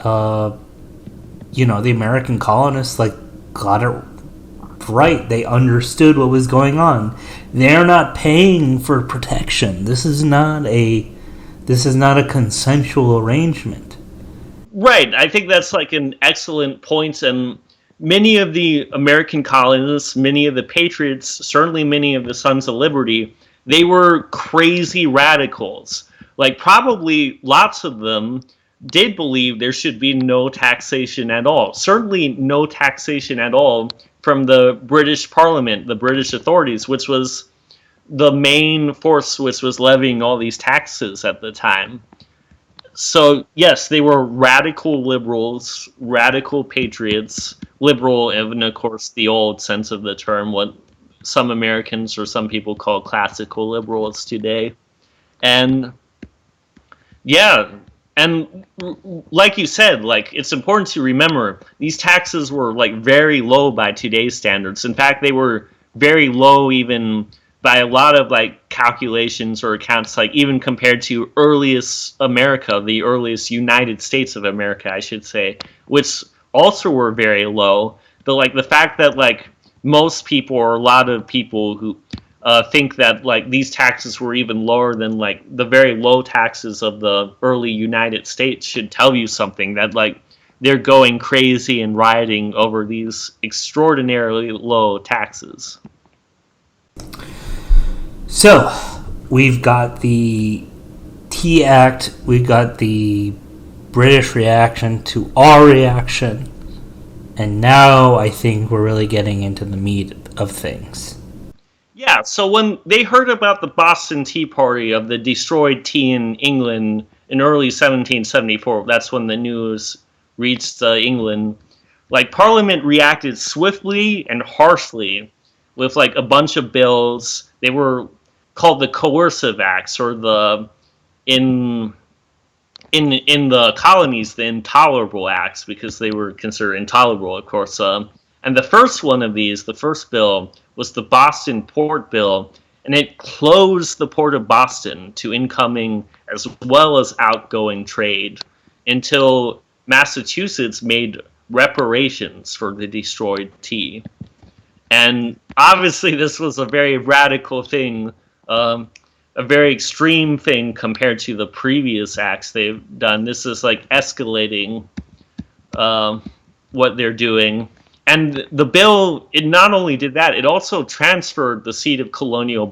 the American colonists, like, got it right. They understood what was going on. They're not paying for protection. This is not a consensual arrangement. Right. I think that's like an excellent point. And many of the American colonists, many of the patriots, certainly many of the Sons of Liberty, they were crazy radicals. Like, probably lots of them did believe there should be no taxation at all. Certainly no taxation at all from the British Parliament, the British authorities, which was the main force which was levying all these taxes at the time. So, yes, they were radical liberals, radical patriots, liberal, and of course the old sense of the term, what some Americans or some people call classical liberals today. And yeah, and like you said, like, it's important to remember these taxes were, like, very low by today's standards. In fact, they were very low even by a lot of, like, calculations or accounts, like, even compared to earliest America, the earliest United States of America, I should say, which also were very low. But, like, the fact that, like, most people, or a lot of people who think that, like, these taxes were even lower than, like, the very low taxes of the early United States should tell you something, that, like, they're going crazy and rioting over these extraordinarily low taxes. So, we've got the Tea Act, we've got the British reaction to our reaction, and now I think we're really getting into the meat of things. Yeah, so when they heard about the Boston Tea Party, of the destroyed tea in England in early 1774, that's when the news reached England, like, Parliament reacted swiftly and harshly with, like, a bunch of bills. They were called the Coercive Acts, or in the colonies, the Intolerable Acts, because they were considered intolerable, of course. And the first one of these, the first bill, was the Boston Port Bill, and it closed the port of Boston to incoming as well as outgoing trade until Massachusetts made reparations for the destroyed tea. And obviously, this was a very radical thing, a very extreme thing compared to the previous acts they've done. This is like escalating what they're doing. And the bill, it not only did that, it also transferred the seat of colonial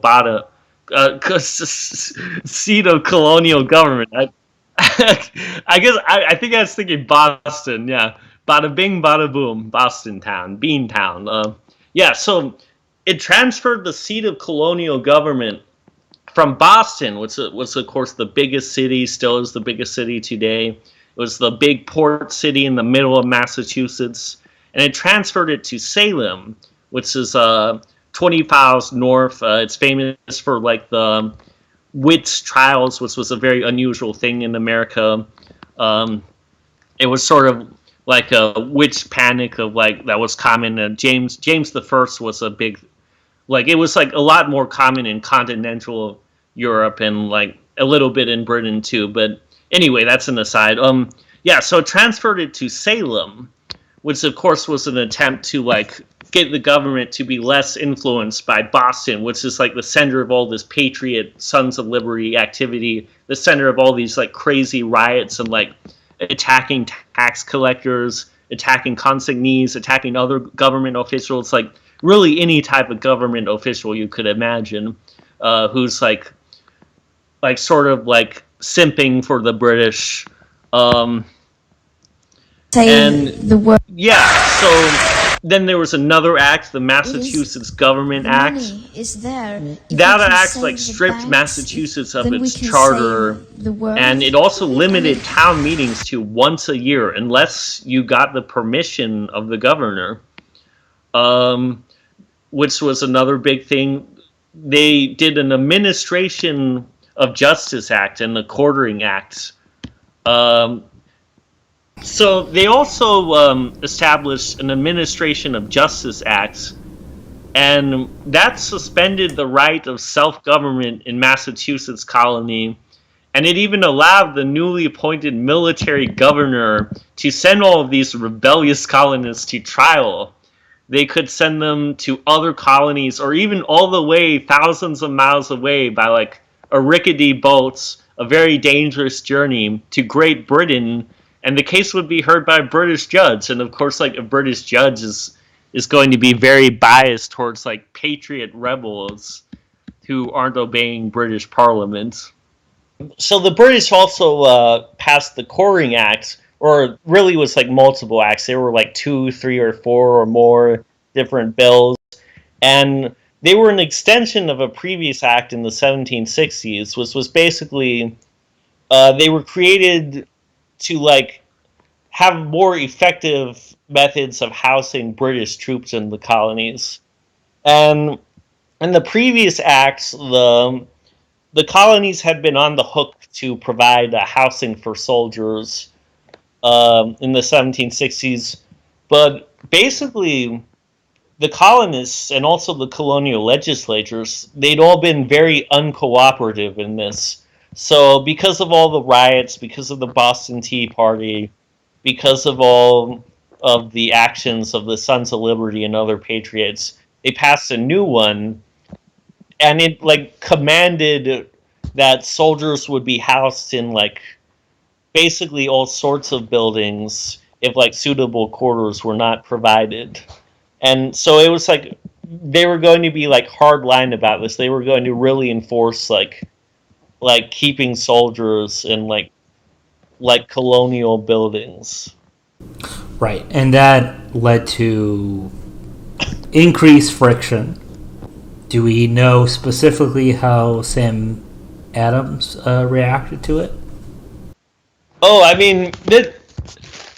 seat of colonial government. I think I was thinking Boston. Yeah, bada bing, bada boom, Boston town, Bean Town. Yeah, so it transferred the seat of colonial government from Boston, which was of course the biggest city, still is the biggest city today. It was the big port city in the middle of Massachusetts, and it transferred it to Salem, which is 20 miles north. It's famous for like the witch trials, which was a very unusual thing in America. It was sort of like a witch panic of like that was common. James the First was a big, like it was like a lot more common in continental Europe and like a little bit in Britain too. But anyway, that's an aside. Yeah, so it transferred it to Salem, which of course was an attempt to like get the government to be less influenced by Boston, which is like the center of all this patriot Sons of Liberty activity, the center of all these like crazy riots and like attacking tax collectors, attacking consignees, attacking other government officials, like really any type of government official you could imagine, who's like sort of like simping for the British. And the word. Yeah, so then there was another act, the Massachusetts Government Act. Is there. That act like stripped Massachusetts of its charter, and it also limited town meetings to once a year unless you got the permission of the governor, which was another big thing. They did an Administration of Justice Act and the Quartering Act. So they also established an Administration of Justice Act, and that suspended the right of self-government in Massachusetts colony, and it even allowed the newly appointed military governor to send all of these rebellious colonists to trial. They could send them to other colonies, or even all the way thousands of miles away by like a rickety boats, a very dangerous journey to Great Britain, and the case would be heard by a British judge. And of course, like a British judge is going to be very biased towards like patriot rebels who aren't obeying British Parliament. So the British also passed the Quartering Act, or really was like multiple acts. There were like 2, 3, or 4 or more different bills, and they were an extension of a previous act in the 1760s, which was basically they were created to like have more effective methods of housing British troops in the colonies. And in the previous acts, the colonies had been on the hook to provide housing for soldiers in the 1760s, but basically the colonists and also the colonial legislatures, they'd all been very uncooperative in this. So because of all the riots, because of the Boston Tea Party, because of all of the actions of the Sons of Liberty and other patriots, they passed a new one, and it like commanded that soldiers would be housed in like basically all sorts of buildings if like suitable quarters were not provided. And so it was like they were going to be like hard line about this. They were going to really enforce like keeping soldiers in like colonial buildings. Right, and that led to increased friction. Do we know specifically how Sam Adams reacted to it? Oh, I mean,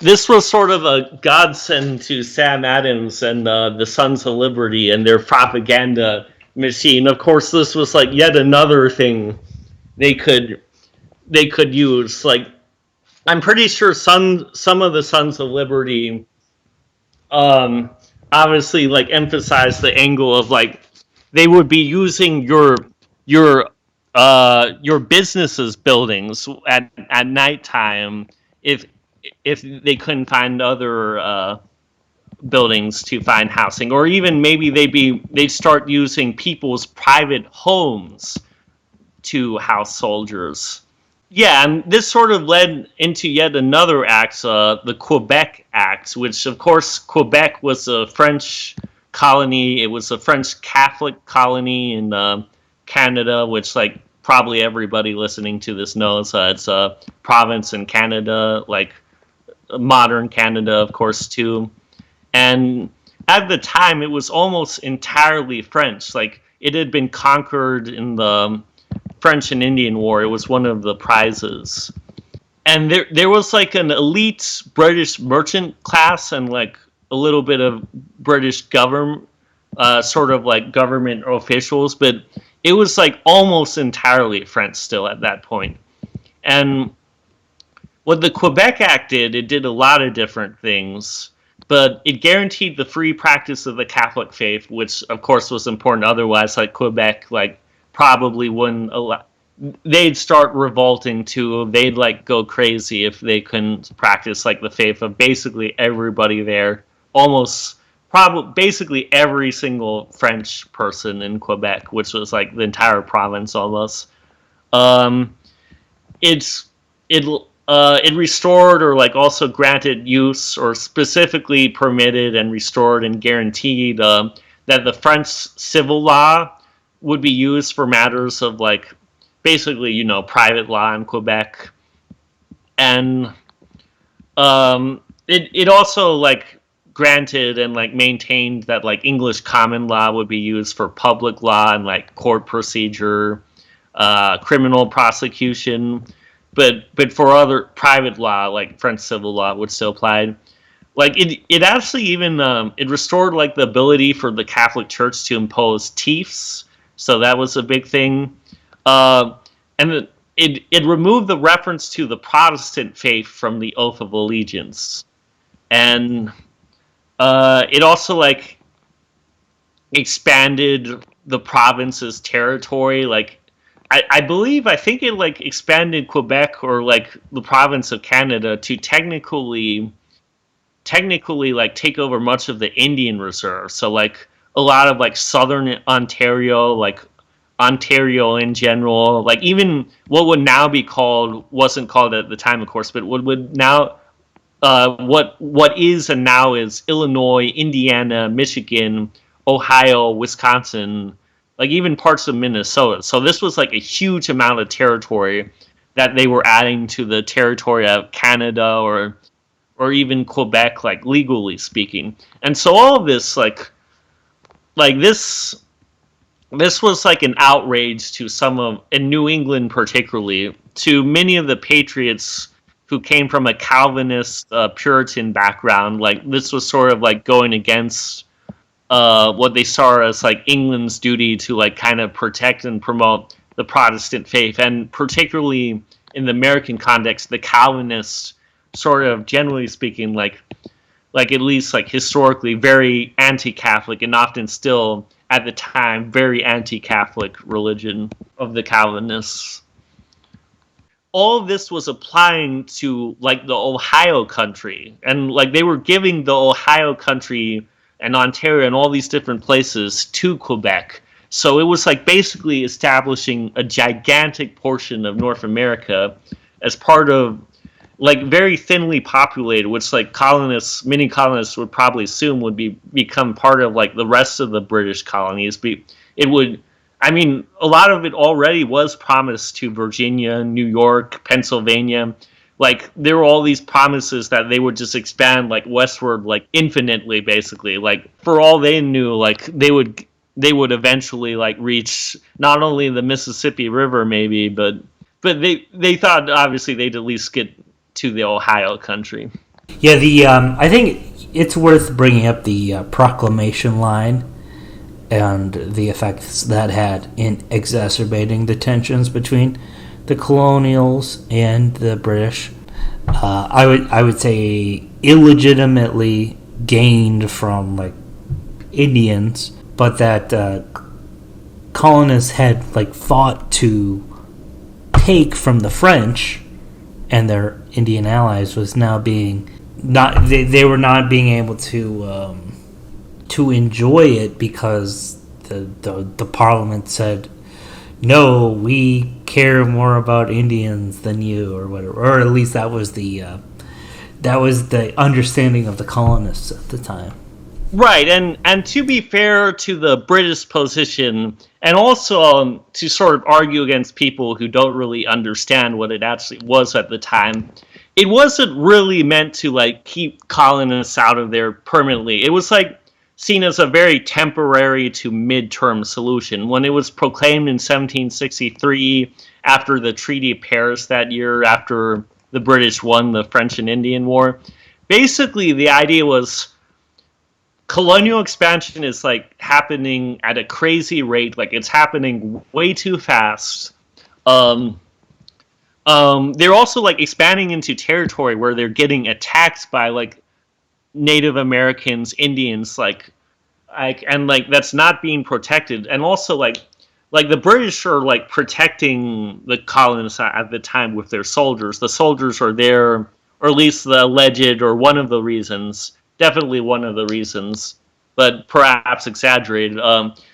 this was sort of a godsend to Sam Adams and the Sons of Liberty and their propaganda machine. Of course, this was like yet another thing they could use. Like, I'm pretty sure some of the Sons of Liberty obviously like emphasize the angle of like they would be using your business's buildings at nighttime if they couldn't find other buildings to find housing, or even maybe they'd start using people's private homes to house soldiers. Yeah, and this sort of led into yet another act, the Quebec Acts, which, of course, Quebec was a French colony. It was a French Catholic colony in Canada, which, like, probably everybody listening to this knows. It's a province in Canada, like modern Canada, of course, too. And at the time, it was almost entirely French. Like, it had been conquered in the French and Indian War. It was one of the prizes. And there was like an elite British merchant class and like a little bit of British government, sort of like government officials, but it was like almost entirely French still at that point. And what the Quebec Act did, it did a lot of different things, but it guaranteed the free practice of the Catholic faith, which of course was important. Otherwise, like Quebec, like probably wouldn't allow. They'd start revolting too. They'd like go crazy if they couldn't practice like the faith of basically everybody there. Almost, probably, basically every single French person in Quebec, which was like the entire province almost. It's it restored or like also granted use or specifically permitted and restored and guaranteed that the French civil law would be used for matters of like basically, you know, private law in Quebec. And it also like granted and like maintained that like English common law would be used for public law and like court procedure, criminal prosecution, but for other private law like French civil law would still apply. Like it actually even it restored like the ability for the Catholic Church to impose tithes, so that was a big thing. And it removed the reference to the Protestant faith from the Oath of Allegiance, and it also like expanded the province's territory. Like I think it like expanded Quebec or like the province of Canada to technically like take over much of the Indian Reserve. So like a lot of like southern Ontario, like Ontario in general, like even what would now be called, wasn't called at the time, of course, but what would now what is and now is Illinois, Indiana, Michigan, Ohio, Wisconsin, like even parts of Minnesota. So this was like a huge amount of territory that they were adding to the territory of Canada or even Quebec, like legally speaking. And so all of this like this was like an outrage to some of, in New England particularly, to many of the patriots who came from a Calvinist Puritan background. Like this was sort of like going against what they saw as like England's duty to like kind of protect and promote the Protestant faith, and particularly in the American context, the Calvinists sort of generally speaking, like at least like historically very anti-Catholic and often still at the time very anti-Catholic religion of the Calvinists. All of this was applying to like the Ohio country, and like they were giving the Ohio country and Ontario and all these different places to Quebec. So it was like basically establishing a gigantic portion of North America as part of like very thinly populated, which like many colonists would probably assume would become part of like the rest of the British colonies. It would, I mean, a lot of it already was promised to Virginia, New York, Pennsylvania. Like there were all these promises that they would just expand like westward, like infinitely, basically. Like for all they knew, like they would eventually like reach not only the Mississippi River, maybe, but they thought obviously they'd at least get to the Ohio country. Yeah, I think it's worth bringing up the proclamation line and the effects that had in exacerbating the tensions between the colonials and the British. I would say illegitimately gained from like Indians, but that colonists had like fought to take from the French and their Indian allies was now being not they were not being able to enjoy it because the parliament said, no, we care more about Indians than you, or whatever, or at least that was the understanding of the colonists at the time. Right, and to be fair to the British position, and also to sort of argue against people who don't really understand what it actually was at the time, it wasn't really meant to like keep colonists out of there permanently. It was like seen as a very temporary to midterm solution. When it was proclaimed in 1763, after the Treaty of Paris that year, after the British won the French and Indian War, basically the idea was colonial expansion is like happening at a crazy rate, like it's happening way too fast. They're also like expanding into territory where they're getting attacked by like Native Americans, Indians, and like that's not being protected, and also like the British are like protecting the colonists at the time with their soldiers. The soldiers are there, or at least the alleged, or one of the reasons, definitely one of the reasons, but perhaps exaggerated,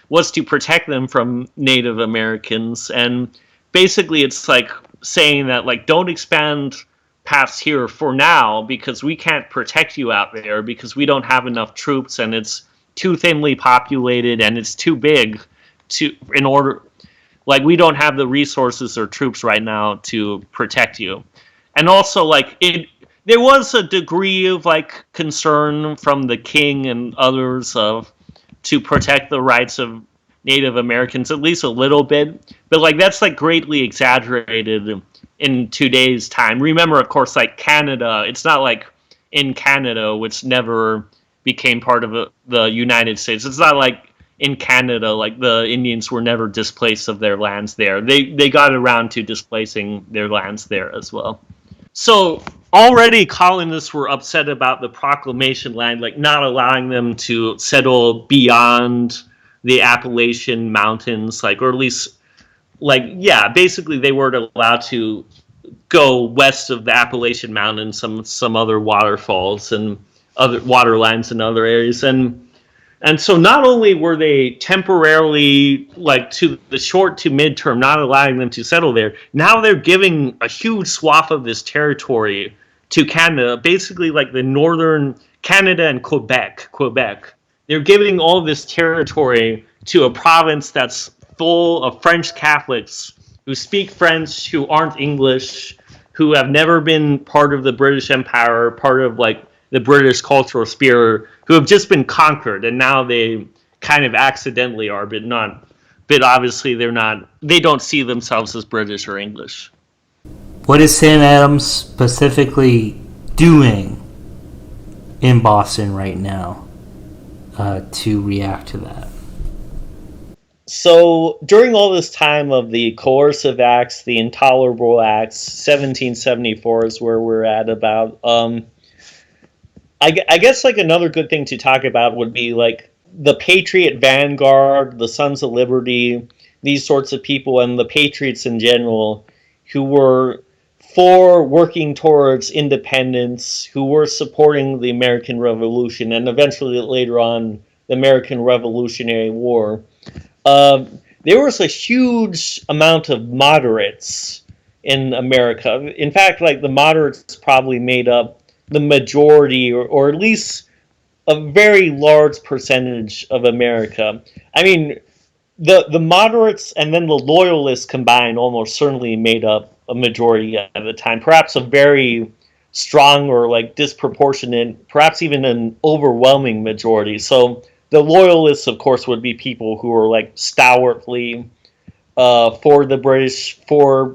was to protect them from Native Americans. And basically it's like saying that like don't expand past here for now because we can't protect you out there because we don't have enough troops and it's too thinly populated and it's too big to in order, like we don't have the resources or troops right now to protect you. And also like there was a degree of like concern from the king and others of to protect the rights of Native Americans, at least a little bit, but like that's like greatly exaggerated in today's time. Remember, of course, like Canada, it's not like in Canada, which never became part of the United States. It's not like in Canada, like the Indians were never displaced of their lands there. They got around to displacing their lands there as well. So already colonists were upset about the proclamation land, like not allowing them to settle beyond the Appalachian Mountains, like, or at least, like, yeah, basically they weren't allowed to go west of the Appalachian Mountains, some other waterfalls and other water lines in other areas. And so not only were they temporarily, like to the short to midterm, not allowing them to settle there, now they're giving a huge swath of this territory to Canada, basically like the northern Canada and Quebec. They're giving all this territory to a province that's full of French Catholics who speak French, who aren't English, who have never been part of the British Empire, part of like the British cultural sphere, who have just been conquered, and now they kind of accidentally are, but obviously they don't see themselves as British or English. What is Sam Adams specifically doing in Boston right now to react to that? So during all this time of the coercive acts, the Intolerable Acts, 1774 is where we're at about. I guess like another good thing to talk about would be like the Patriot Vanguard, the Sons of Liberty, these sorts of people, and the Patriots in general, who were for working towards independence, who were supporting the American Revolution, and eventually later on the American Revolutionary War. There was a huge amount of moderates in America. In fact, like the moderates probably made up the majority, or at least a very large percentage of America. I mean, the moderates and then the loyalists combined almost certainly made up a majority at the time, perhaps a very strong or like disproportionate, perhaps even an overwhelming majority. So the loyalists, of course, would be people who are like stalwartly for the British, for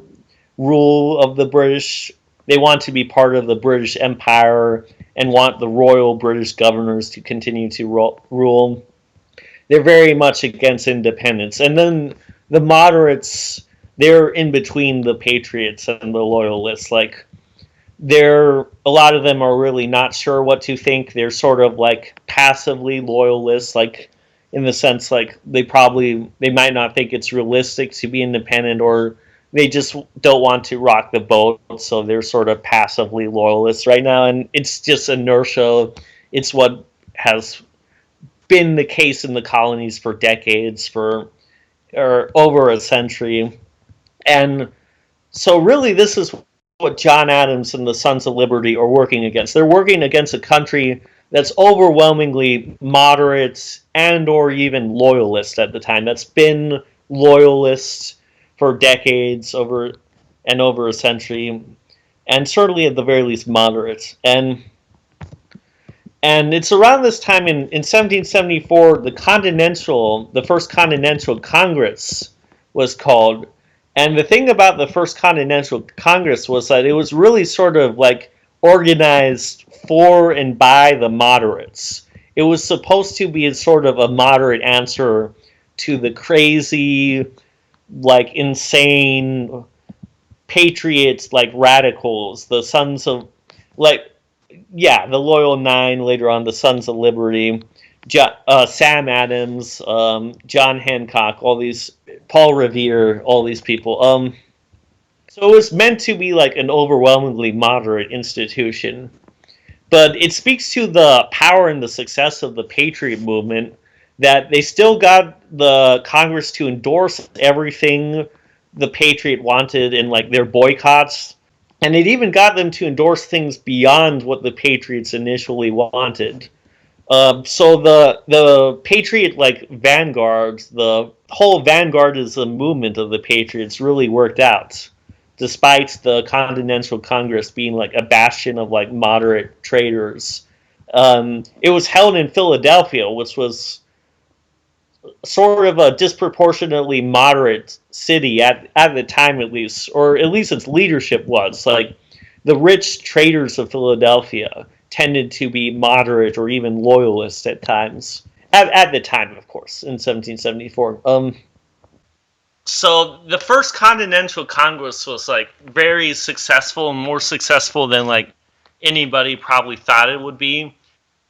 rule of the British. They want to be part of the British Empire and want the royal British governors to continue to rule. They're very much against independence. And then the moderates, they're in between the patriots and the loyalists. Like, a lot of them are really not sure what to think. They're sort of like passively loyalists, like in the sense like they might not think it's realistic to be independent, or they just don't want to rock the boat, so they're sort of passively loyalists right now, and it's just inertia. It's what has been the case in the colonies for decades, for or over a century. And so really this is what John Adams and the Sons of Liberty are working against. They're working against a country that's overwhelmingly moderate and or even loyalist at the time. That's been loyalist for decades, over a century, and certainly at the very least moderate. And it's around this time in 1774 the first Continental Congress was called. And the thing about the first Continental Congress was that it was really sort of like organized for and by the moderates. It was supposed to be sort of a moderate answer to the crazy, like insane patriots, like radicals, the sons of, like, yeah, the Loyal Nine, later on the Sons of Liberty, Sam Adams, John Hancock, all these, Paul Revere, all these people. So it was meant to be like an overwhelmingly moderate institution. But it speaks to the power and the success of the Patriot movement that they still got the Congress to endorse everything the Patriot wanted in like their boycotts. And it even got them to endorse things beyond what the Patriots initially wanted. So the Patriot like vanguard, the whole vanguardism movement of the Patriots really worked out, despite the Continental Congress being like a bastion of like moderate traitors. It was held in Philadelphia, which was sort of a disproportionately moderate city at the time, at least, or at least its leadership was. Like, the rich traders of Philadelphia tended to be moderate or even loyalist at times. At the time, of course, in 1774. So the first Continental Congress was like very successful, more successful than like anybody probably thought it would be.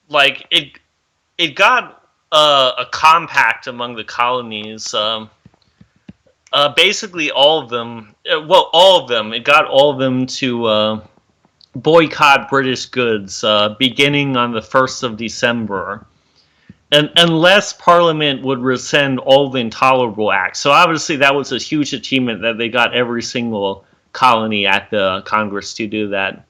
Like it got a compact among the colonies. Basically, all of them. Well, all of them. It got all of them to boycott British goods, beginning on the 1st of December, and unless Parliament would rescind all the Intolerable Acts. So obviously, that was a huge achievement that they got every single colony at the Congress to do that.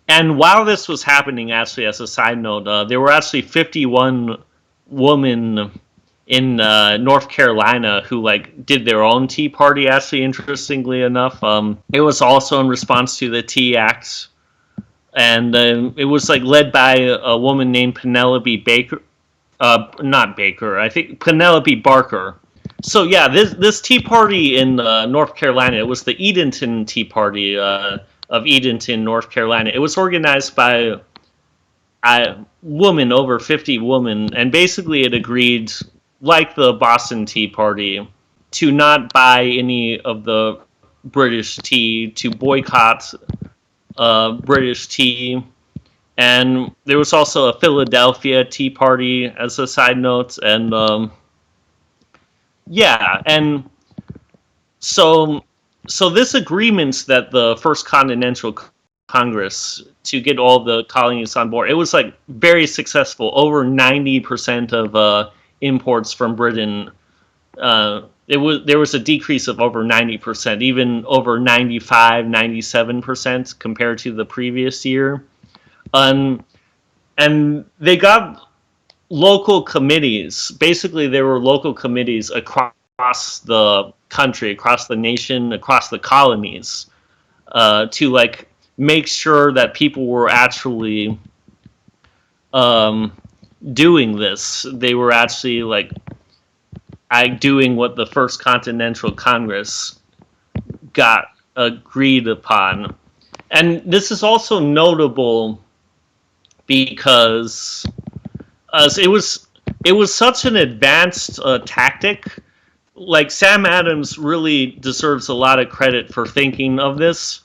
And while this was happening, actually, as a side note, there were actually 51 women in North Carolina who like did their own Tea Party. Actually, interestingly enough, it was also in response to the Tea Acts, and it was like led by a woman named Penelope Baker. Not Baker, I think Penelope Barker. So yeah, this Tea Party in North Carolina, it was the Edenton Tea Party of Edenton, North Carolina. It was organized by a woman, over 50 women, and basically it agreed, like the Boston Tea Party, to not buy any of the British tea, to boycott British tea. And there was also a Philadelphia Tea Party, as a side note, and yeah, and so this agreement that the First Continental Congress to get all the colonies on board, it was like very successful. Over 90% of imports from Britain. There was a decrease of over 90%, even over 95, 97% compared to the previous year. And they got local committees. Basically, there were local committees across the country, across the nation, across the colonies, to like make sure that people were actually doing this. They were actually like doing what the First Continental Congress got agreed upon. And this is also notable because it was such an advanced tactic. Like, Sam Adams really deserves a lot of credit for thinking of this.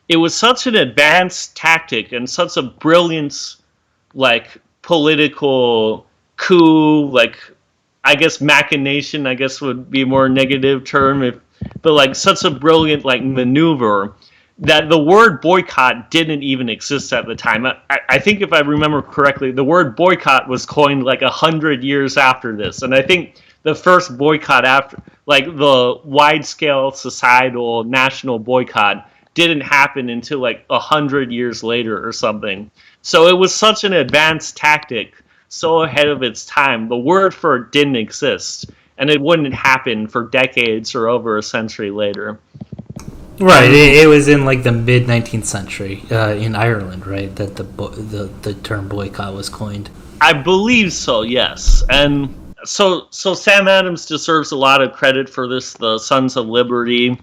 It was such an advanced tactic and such a brilliant, like, political coup, like, I guess machination, I guess, would be a more negative term. but like such a brilliant like maneuver that the word boycott didn't even exist at the time. I think if I remember correctly, the word boycott was coined like 100 years after this, and I think the first boycott after, like the wide-scale societal national boycott, didn't happen until like 100 years later or something. So it was such an advanced tactic, so ahead of its time. The word for it didn't exist, and it wouldn't happen for decades or over a century later. Right, it was in like the mid 19th century in Ireland, right? That the term boycott was coined. I believe so, yes. And so Sam Adams deserves a lot of credit for this, the Sons of Liberty,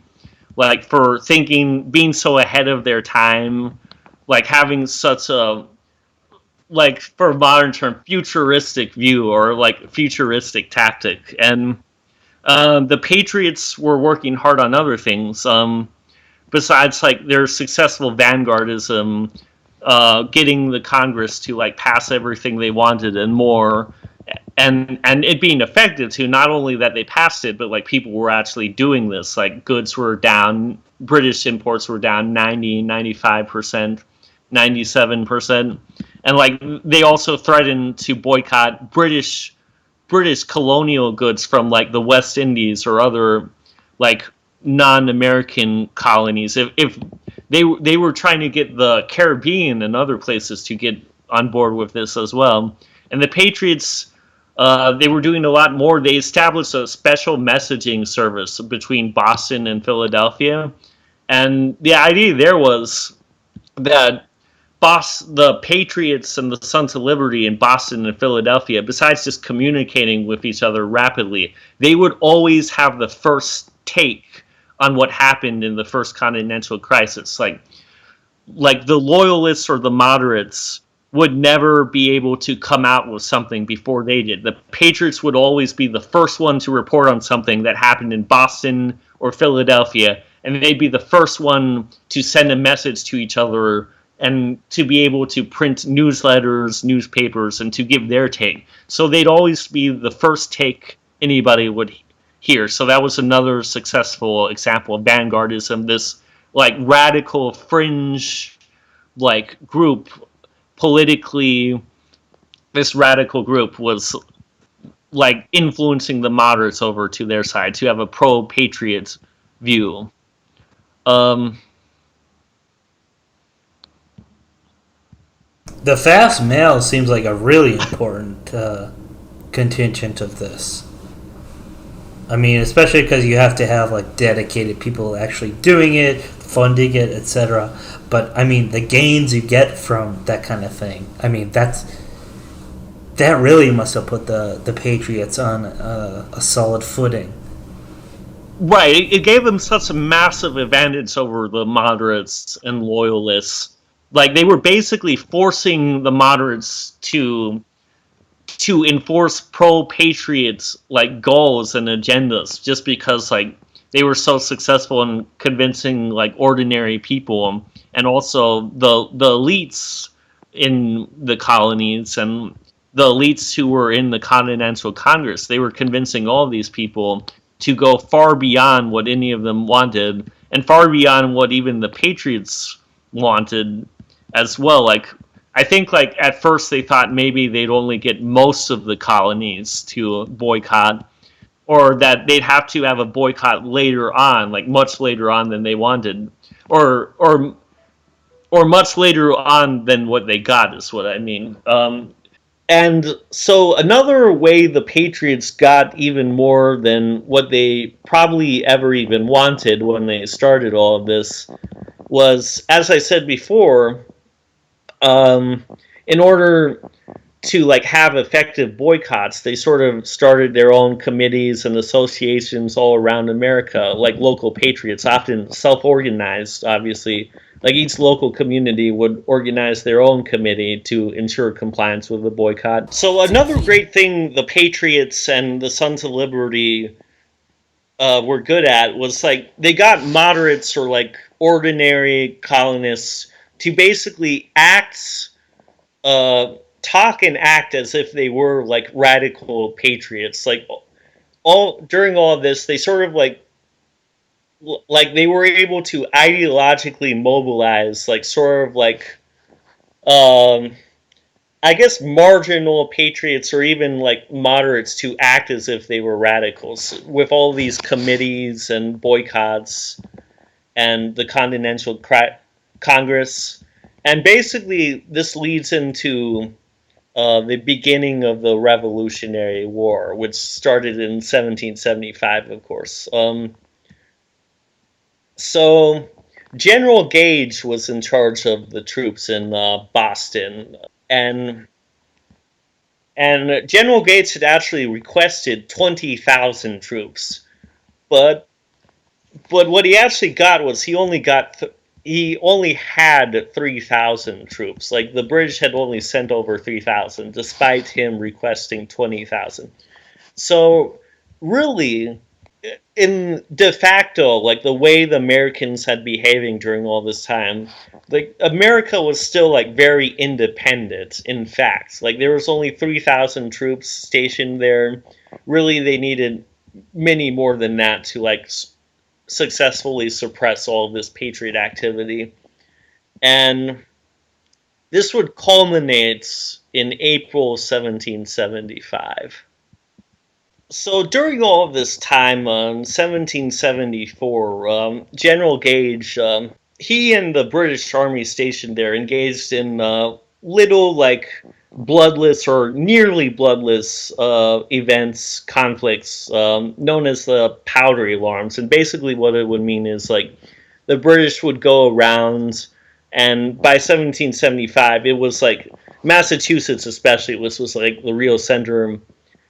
like for being so ahead of their time, like having such a, like for a modern term, futuristic view or like futuristic tactic. And the Patriots were working hard on other things. Besides like their successful vanguardism, getting the Congress to like pass everything they wanted and more, and it being effective too. Not only that they passed it, but like people were actually doing this. Like goods were down, British imports were down 95%, 97%, and like they also threatened to boycott British colonial goods from like the West Indies or other like non-American colonies. If they were trying to get the Caribbean and other places to get on board with this as well. And the Patriots, they were doing a lot more. They established a special messaging service between Boston and Philadelphia. And the idea there was that the Patriots and the Sons of Liberty in Boston and Philadelphia, besides just communicating with each other rapidly, they would always have the first take on what happened in the first continental crisis. Like the loyalists or the moderates would never be able to come out with something before they did. The Patriots would always be the first one to report on something that happened in Boston or Philadelphia, and they'd be the first one to send a message to each other and to be able to print newsletters, newspapers, and to give their take. So they'd always be the first take anybody would hear. So that was another successful example of vanguardism, this like radical fringe like group politically. This radical group was like influencing the moderates over to their side to have a pro-patriot view. The fast mail seems like a really important contingent of this. I mean, especially because you have to have like dedicated people actually doing it, funding it, etc. But I mean, the gains you get from that kind of thing. I mean, that really must have put the Patriots on a solid footing. Right, it gave them such a massive advantage over the moderates and loyalists. Like they were basically forcing the moderates to enforce pro-patriots like goals and agendas just because like they were so successful in convincing like ordinary people, and also the elites in the colonies and the elites who were in the Continental Congress. They were convincing all of these people to go far beyond what any of them wanted and far beyond what even the Patriots wanted as well. Like I think like at first they thought maybe they'd only get most of the colonies to boycott, or that they'd have to have a boycott later on, like much later on than they wanted, or much later on than what they got is what I mean. And so another way the Patriots got even more than what they probably ever even wanted when they started all of this was, as I said before, in order to like have effective boycotts, they sort of started their own committees and associations all around America, like local patriots, often self-organized, obviously. Like each local community would organize their own committee to ensure compliance with the boycott. So another great thing the Patriots and the Sons of Liberty were good at was like they got moderates or like ordinary colonists to basically talk and act as if they were like radical patriots. Like all during all of this, they sort of like like they were able to ideologically mobilize like sort of like um I guess marginal patriots or even like moderates to act as if they were radicals with all these committees and boycotts and the Continental Congress. And basically, this leads into the beginning of the Revolutionary War, which started in 1775, of course. So General Gage was in charge of the troops in Boston, and General Gates had actually requested 20,000 troops, but what he actually got was he only had 3,000 troops. Like the British had only sent over 3,000, despite him requesting 20,000. So really, in de facto, like the way the Americans had behaving during all this time, like America was still like very independent. In fact, like there was only 3,000 troops stationed there. Really, they needed many more than that to like successfully suppress all of this patriot activity. And this would culminate in April 1775. So during all of this time, 1774, General Gage, he and the British Army stationed there engaged in little, like, bloodless or nearly bloodless events, conflicts, known as the powder alarms. And basically, what it would mean is like the British would go around, and by 1775, it was like Massachusetts, especially, was like the real center.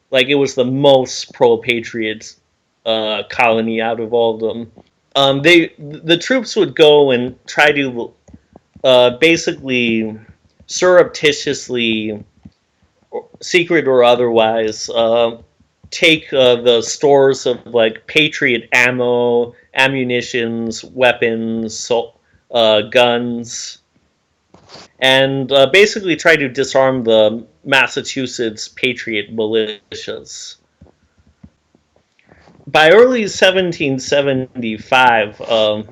Like it was the most pro-patriot colony out of all of them. The troops would go and try to basically surreptitiously, secret or otherwise, take the stores of like patriot ammo, ammunitions, weapons, guns, and basically try to disarm the Massachusetts patriot militias. By early 1775, I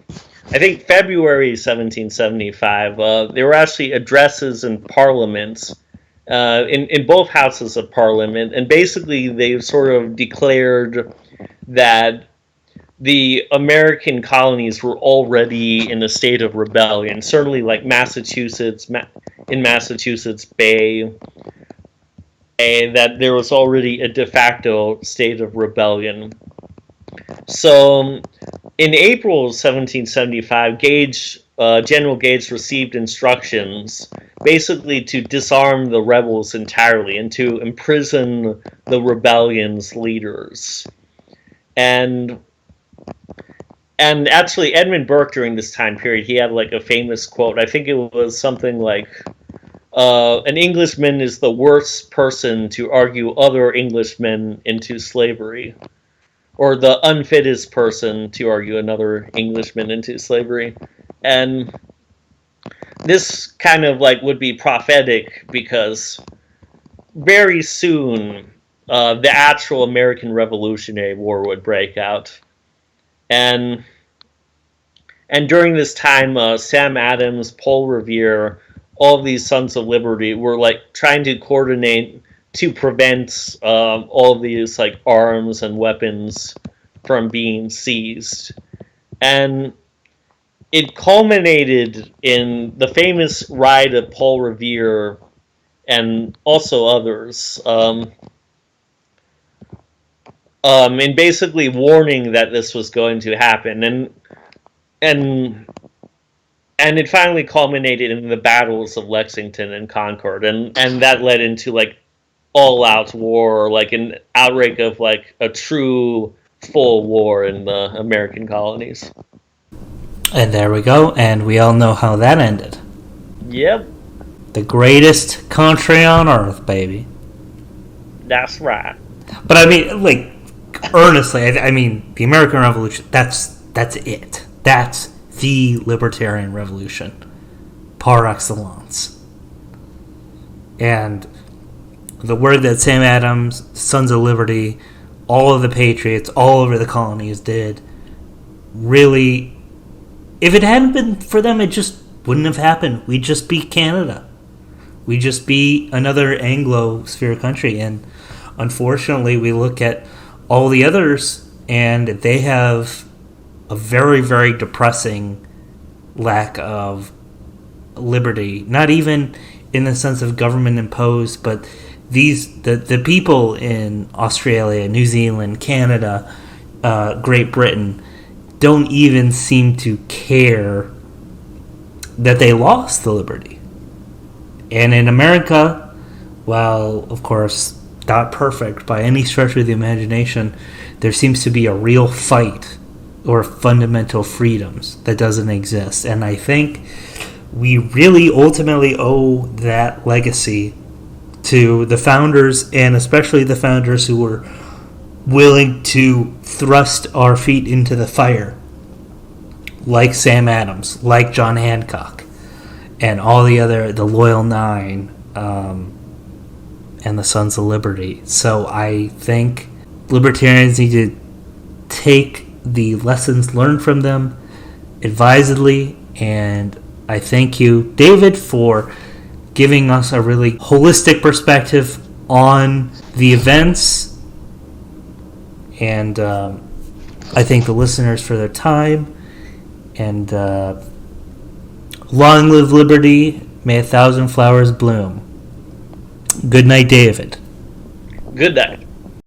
think February 1775, there were actually addresses in Parliament, in both houses of Parliament, and basically they sort of declared that the American colonies were already in a state of rebellion. Certainly, like Massachusetts, in Massachusetts Bay, that there was already a de facto state of rebellion. So, in April 1775, General Gage received instructions basically to disarm the rebels entirely and to imprison the rebellion's leaders. And actually, Edmund Burke during this time period, he had like a famous quote. I think it was something like, "An Englishman is the worst person to argue other Englishmen into slavery," or "the unfittest person to argue another Englishman into slavery." And this kind of like would be prophetic because very soon the actual American Revolutionary War would break out. And during this time, Sam Adams, Paul Revere, all of these Sons of Liberty were like trying to coordinate to prevent all of these like arms and weapons from being seized. And it culminated in the famous ride of Paul Revere and also others, in basically warning that this was going to happen, and it finally culminated in the battles of Lexington and Concord, and that led into like all-out war, like an outbreak of like a true full war in the American colonies. And there we go, and we all know how that ended. Yep, The greatest country on earth, baby. that's right. But I mean, like, earnestly, I mean, the American Revolution, that's it. That's the Libertarian Revolution, par excellence. And the work that Sam Adams, Sons of Liberty, all of the Patriots, all over the colonies did really, if it hadn't been for them, it just wouldn't have happened. We'd just be Canada. We'd just be another Anglo-sphere country. And unfortunately, we look at all the others, and they have a very, very depressing lack of liberty. Not even in the sense of government imposed, but the people in Australia, New Zealand, Canada, Great Britain don't even seem to care that they lost the liberty. And in America, while of course not perfect by any stretch of the imagination, there seems to be a real fight or fundamental freedoms that doesn't exist. And I think we really ultimately owe that legacy to the founders, and especially the founders who were willing to thrust our feet into the fire, like Sam Adams, like John Hancock, and all the Loyal Nine, and the Sons of Liberty. So I think libertarians need to take the lessons learned from them advisedly, and I thank you, David, for giving us a really holistic perspective on the events, and I thank the listeners for their time, and long live liberty, may 1,000 flowers bloom. Good night, David. Good night.